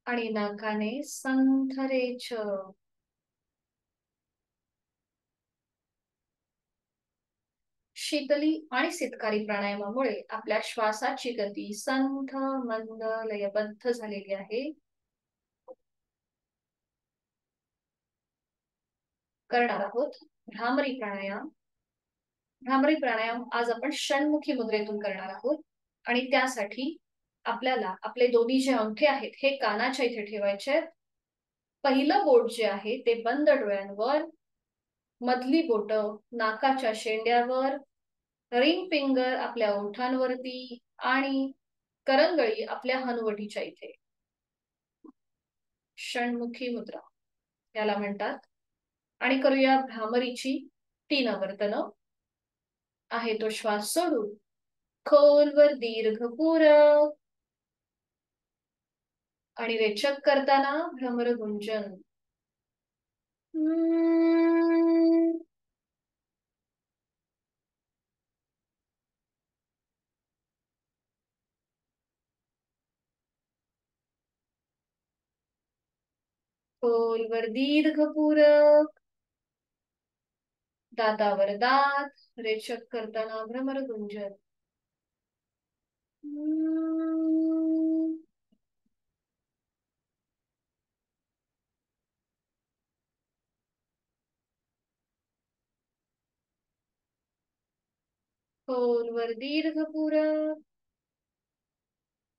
आणि नाकाने संथ रेचक. शीतली आणि शीतकारी प्राणायामामुळे आपल्या श्वासाची गती संथ मंद लयबद्ध झालेली आहे. करणार आहोत भ्रामरी प्राणायाम. भ्रामरी प्राणायाम आज आपण षण्मुखी मुद्रेतून करणार आहोत आणि त्यासाठी आपल्याला आपले दोन्ही जे अंगठे आहेत हे कानाच्या इथे ठेवायचे आहेत. पहिलं बोट जे आहे ते बंद डोळ्यांवर, मधली बोट नाकाच्या शेंड्यावर, रिंग फिंगर आपल्या ओठांवरती आणि करंगळी आपल्या हनुवटीच्या इथे. षण्मुखी मुद्रा याला म्हणतात. आणि करूया भ्रामरीची 3 आवर्तनं. आहे तो श्वास सोडून खोलवर दीर्घ पूरक आणि रेचक करताना भ्रमर गुंजन. खोलवर दीर्घ पूरक, दातावर दात, रेचक करताना भ्रमर गुंजन. खोलवर दीर्घ पूरक,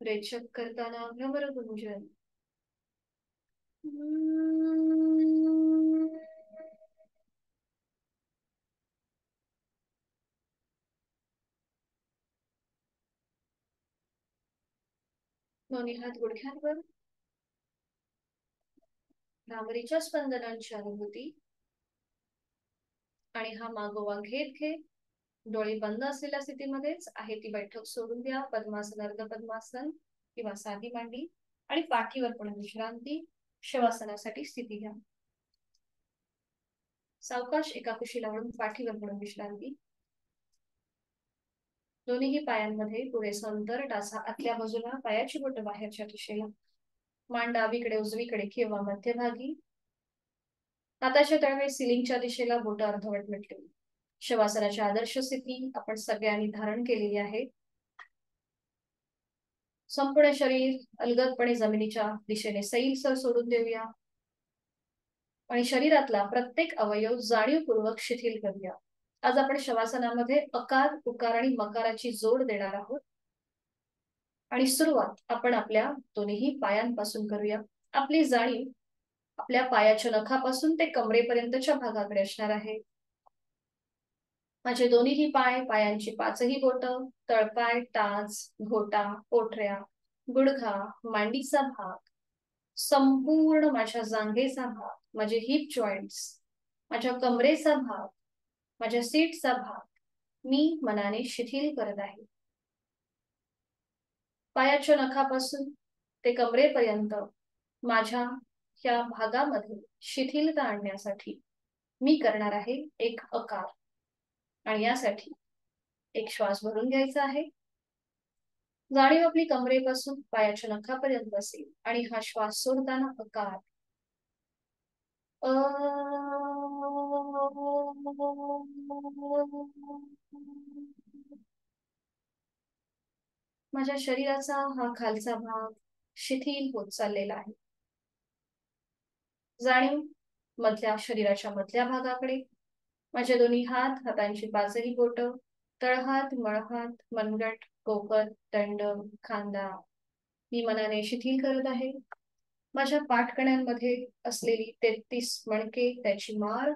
रेचक करताना भ्रमर गुंजन. दोन्ही हात गुडघ्यांवर. भ्रामरीच्या स्पंदनांची अनुभूती आणि हा मागोवा घेत घेत डोळे बंद असलेल्या स्थितीमध्येच आहे ती बैठक सोडून द्या. पद्मासन, अर्ध पद्मासन किंवा साधी मांडी आणि पाठीवर पण विश्रांती. शवासनासाठी स्थिती घ्या. सावकाश एका कुशीला वळून पाठीवर पडून विश्रांती. दोन्ही पायांमध्ये पुरेसं अंतर. टाचा आतल्या बाजूला, पायाची बोट बाहेरच्या दिशेला. मान डावीकडे उजवीकडे किंवा मध्यभागी. हाताच्या तळवे सिलिंगच्या दिशेला, बोट अर्धवट मिटली. शवासनाची आदर्श स्थिती आपण सगळ्यांनी धारण केलेली आहे. संपूर्ण शरीर अलगदपणे जमिनीच्या दिशेने सैलसर सोडून देऊया आणि शरीरातला प्रत्येक अवयव जाणीवपूर्वक शिथिल करूया. आज आपण शवासनामध्ये अकार, उकार आणि मकाराची जोड देणार आहोत आणि सुरुवात आपण आपल्या दोन्ही पायांपासून करूया. आपली जाणीव आपल्या पायाच्या नखापासून ते कमरेपर्यंतच्या भागाकडे असणार आहे. माझे दोन्ही पाय, पायांची 5ही बोट, तळपाय, टाच, घोटा, पोटऱ्या, गुडघा, मांडीचा भाग, संपूर्ण माझ्या जांघेचा भाग, माझे हिप जॉइंट्स, माझ्या कमरेचा भाग, माझ्या सीटचा भाग मी मनाने शिथिल करत आहे. पायाच्या नखापासून ते कमरेपर्यंत माझ्या या भागामध्ये शिथिलता आणण्यासाठी मी करणार आहे एक अकार आणि यासाठी एक श्वास भरून घ्यायचा आहे. जाणीव आपली कमरेपासून पायाच्या नखापर्यंत असेल आणि हा श्वास सोडताना अकार. माझ्या शरीराचा हा खालचा भाग शिथिल होत चाललेला आहे. जाणीव मधल्या शरीराच्या मधल्या भागाकडे. माझे दोन्ही हात, हातांची 5ही बोट, तळहात, मळहात, मनगट, कोपर, दंड, खांदा मी मनाने शिथिल करत आहे. माझ्या पाठकण्यांमध्ये असलेली 33 मणके, त्याची माळ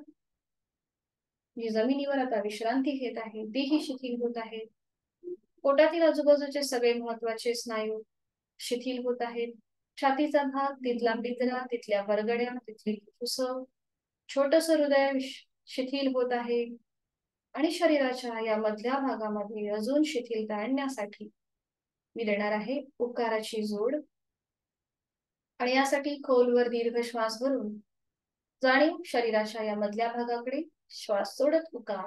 जी जमिनीवर आता विश्रांती घेत आहे तीही शिथिल होत आहे. पोटातील आजूबाजूचे सगळे महत्वाचे स्नायू शिथिल होत आहेत. छातीचा भाग, तिथला पिंजरा, तिथल्या बरगड्या, तिथली फुस, छोटस हृदय शिथिल होत आहे आणि शरीराच्या या मधल्या भागामध्ये अजून शिथिलता आणण्यासाठी मी देणार आहे उकाराची जोड. आणि यासाठी खोलवर दीर्घ श्वास भरून जाणीव शरीराच्या या मधल्या भागाकडे. श्वास सोडत उकार.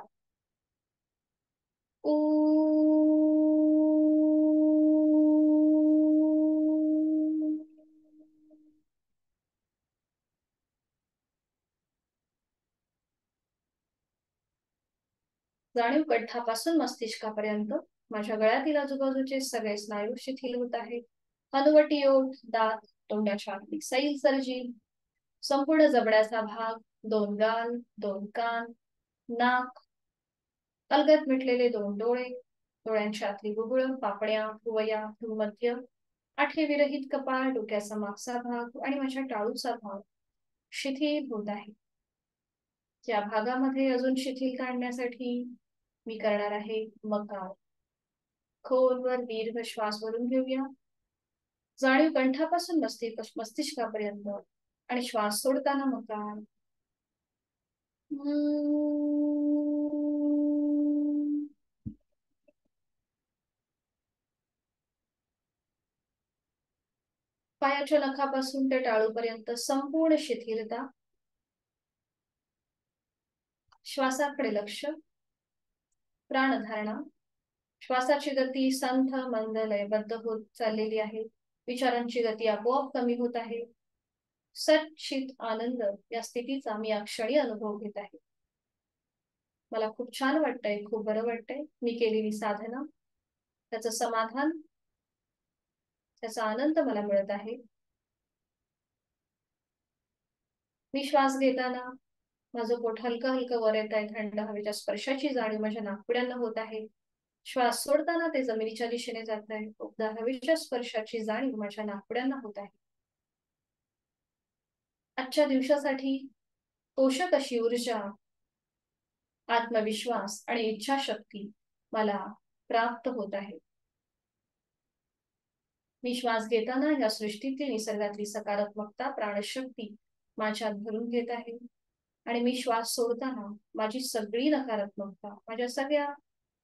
जाणीव कंठापासून मस्तिष्कापर्यंत माझ्या गळ्यातील आजूबाजूचे सगळे स्नायू शिथिल होत आहेत. हनुवटी ओठ, दात, तोंडाच्या आतली सैल सर्जी, संपूर्ण जबड्याचा भाग, दोन गाल, दोन कान, नाक, अलगद मिटलेले दोन डोळे, डोळ्यांच्या आतली बुबुळ, पापण्या, भुवया, भ्रूमध्य, आठे विरहित कपाळ, डोक्याचा मागचा भाग आणि माझ्या टाळूचा भाग शिथिल होत आहे. या भागामध्ये अजून शिथिल काढण्यासाठी मी करणार आहे मकार. खोलवर दीर्घ श्वास भरून घेऊया. जाणीव कंठापासून मस्तिष्कापर्यंत आणि श्वास सोडताना मकार. पायाच्या नखापासून ते टाळूपर्यंत संपूर्ण शिथिलता. श्वासाकडे लक्ष. प्राणधारणा. श्वासाची गती संथ मंद लयबद्ध होत चाललेली आहे. विचारांची गती आपोआप कमी होत आहे. सच्चित आनंद या स्थितीचा मी या क्षणी अनुभव घेत आहे. मला खूप छान वाटतंय, खूप बरं वाटतंय. मी केलेली साधना, त्याचं समाधान, त्याचा आनंद मला मिळत आहे. मी श्वास घेताना माझं पोट हलकं हलकं वर येत आहे. थंड हवेच्या स्पर्शाची जाणीव माझ्या नाकपुड्यांना होत आहे. श्वास सोडताना ते जमिनीच्या दिशेने जात आहे. उबदार हवेच्या स्पर्शाची जाणीव माझ्या नाकपुड्यांना होत आहे. आजच्या दिवसासाठी पोषक अशी ऊर्जा, आत्मविश्वास आणि इच्छाशक्ती मला प्राप्त होत आहे. मी श्वास घेताना या सृष्टीतील निसर्गातली सकारात्मकता, प्राणशक्ती माझ्यात भरून घेत आहे. आणि मी श्वास सोडताना माझी सगळी नकारात्मकता, माझ्या सगळ्या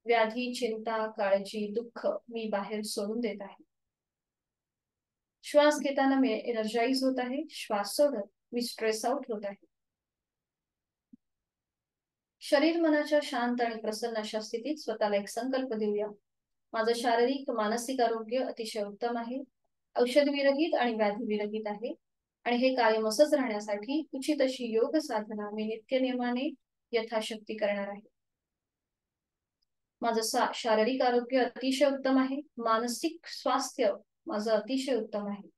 व्याधी, चिंता, काळजी, दुःख मी बाहेर सोडून देत आहे. श्वास घेताना मी एनर्जाइज होत आहे. श्वास सोडत मी स्ट्रेस आउट होत आहे. शरीर मनाच्या शांत आणि प्रसन्न अशा स्थितीत स्वतःला एक संकल्प देऊया. माझं शारीरिक मानसिक आरोग्य अतिशय उत्तम आहे. औषध विरहित आणि व्याधी विरहित आहे. आणि हे कायम असंच राहण्यासाठी उचित अशी योग साधना मी नित्यनेमाने यथाशक्ती करणार आहे. माझं शारीरिक आरोग्य अतिशय उत्तम आहे. मानसिक स्वास्थ्य माझं अतिशय उत्तम आहे.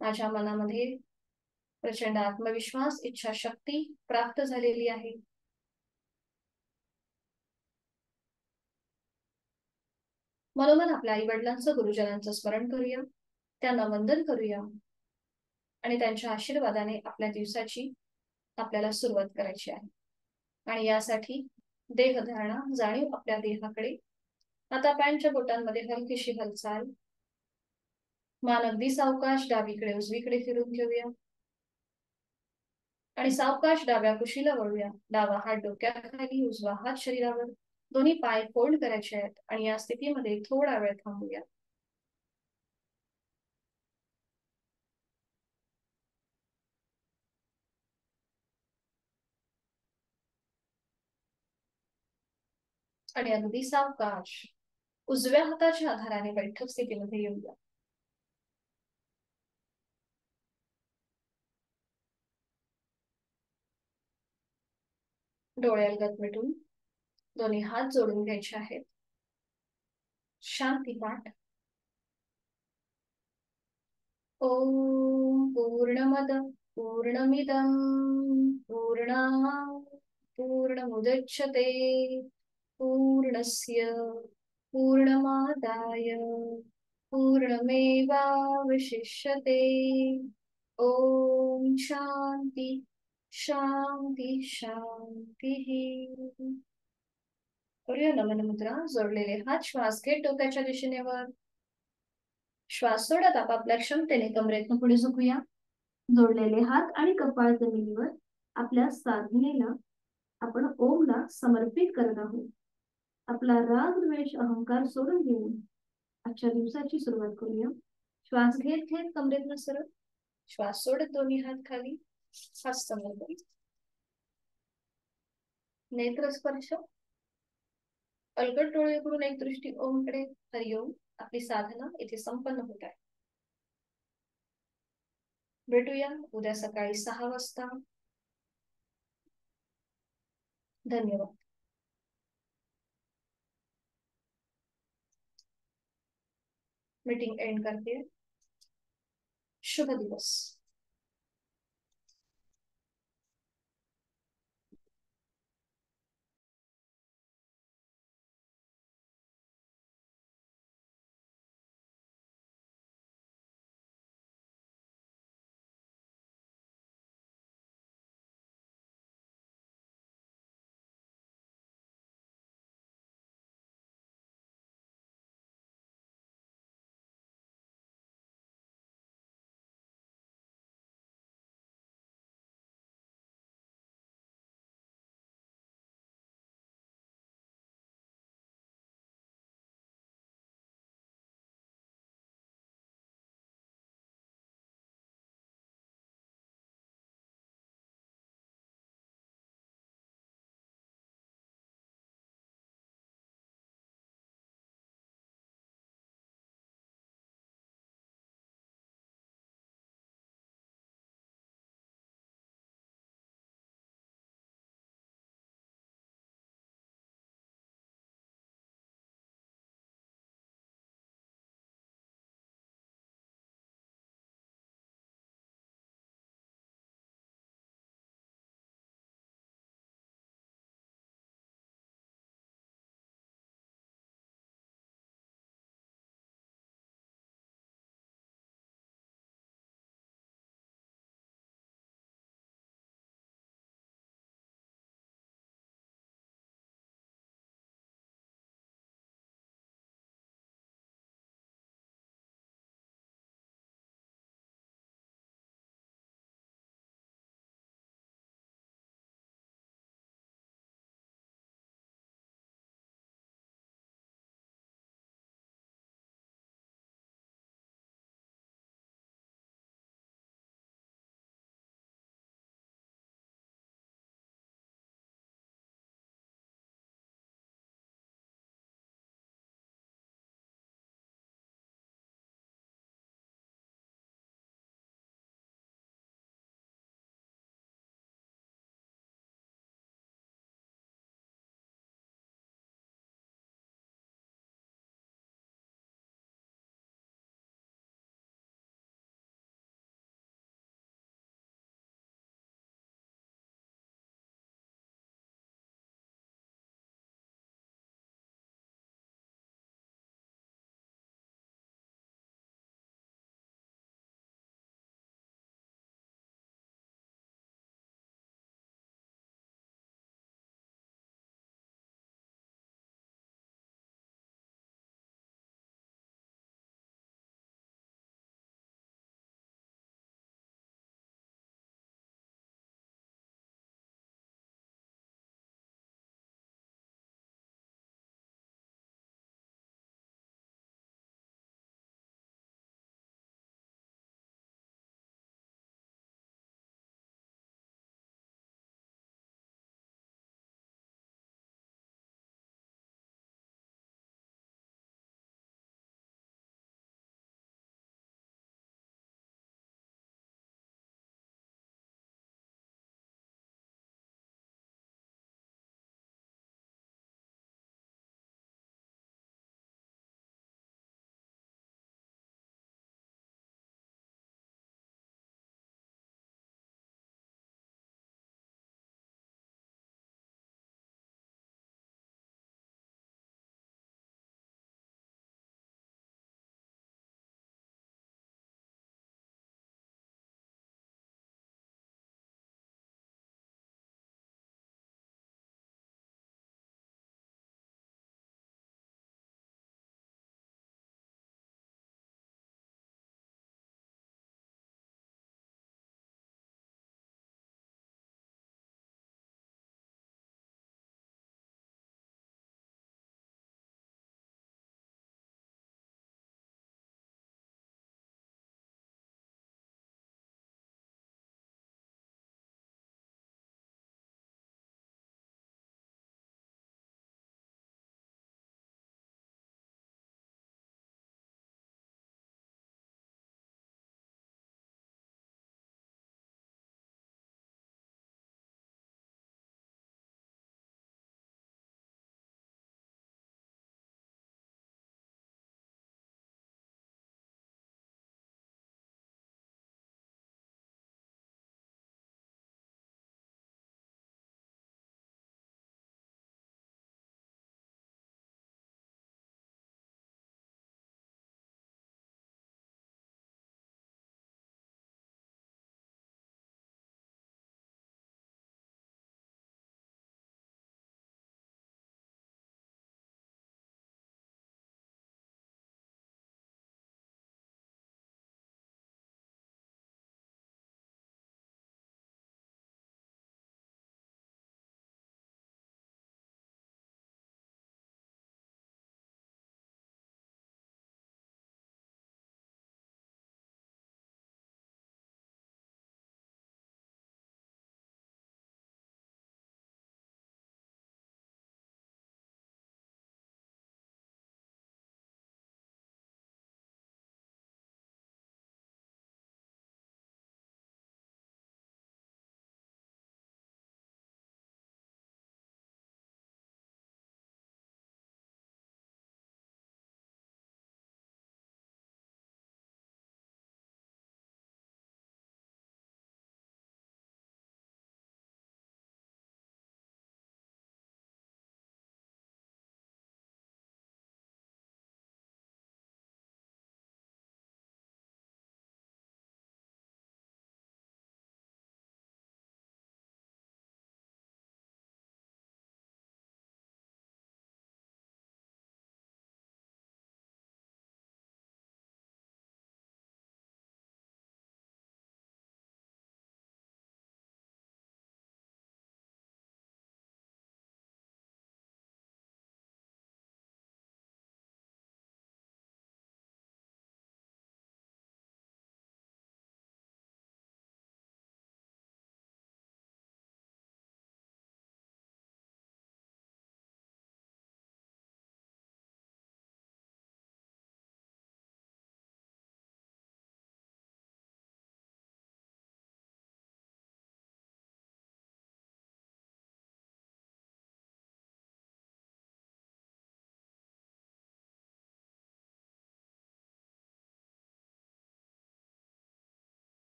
माझ्या मनामध्ये प्रचंड आत्मविश्वास, इच्छाशक्ती प्राप्त झालेली आहे. मनोमन आपल्या आई वडिलांचं, गुरुजनांचं स्मरण करूया. त्यांना वंदन करूया आणि त्यांच्या आशीर्वादाने आपल्या दिवसाची आपल्याला सुरुवात करायची आहे. आणि यासाठी देहधारणा, जाणीव आपल्या देहाकडे. आता पॅनच्या बोटांमध्ये हलकीशी हालचाल. मान अगदी सावकाश डावीकडे उजवीकडे फिरून घेऊया आणि सावकाश डाव्या कुशीला वळूया. डावा हात डोक्याखाली, उजवा हात शरीरावर. दोन्ही पाय फोल्ड करायचे आहेत आणि या स्थितीमध्ये थोडा वेळ थांबूया. आणि अगदी सावकाश उजव्या हाताच्या आधाराने बैठक स्थितीमध्ये येऊया. डोळे अलगद मिटून दोन्ही हात जोडून घ्यायचे आहेत. शांती पाठ. ओम पूर्णमद पूर्णमिदं पूर्णात् पूर्णमुदच्यते पूर्णस्य पूर्णमादाय पूर्णमेवावशिष्यते. ओम शांती शांती शांती. करूया नमन मुद्रा. जोडलेले हात श्वास घेत डोक्याच्या दिशेने वर. श्वास सोडत आपापल्या क्षमतेने कमरेतून पुढे झुकूया. जोडलेले हात आणि कपाळ जमिनीवर. आपल्या साधनेला आपण ओमला समर्पित करत आहोत. आपला राग, द्वेष, अहंकार सोडून घेऊन आजच्या दिवसाची सुरुवात करूया. श्वास घेत घेत कमरेतून सरळ. श्वास सोडत दोन्ही हात खाली. हात समोर करू. नेत्र स्पर्श. अलगद डोळे उघडून एक दृष्टी ओमकडे. हरिओम. आपली साधना इथे संपन्न होत आहे. भेटूया उद्या सकाळी 6 वाजता. धन्यवाद. मीटिंग एंड करते हैं. शुभ दिवस.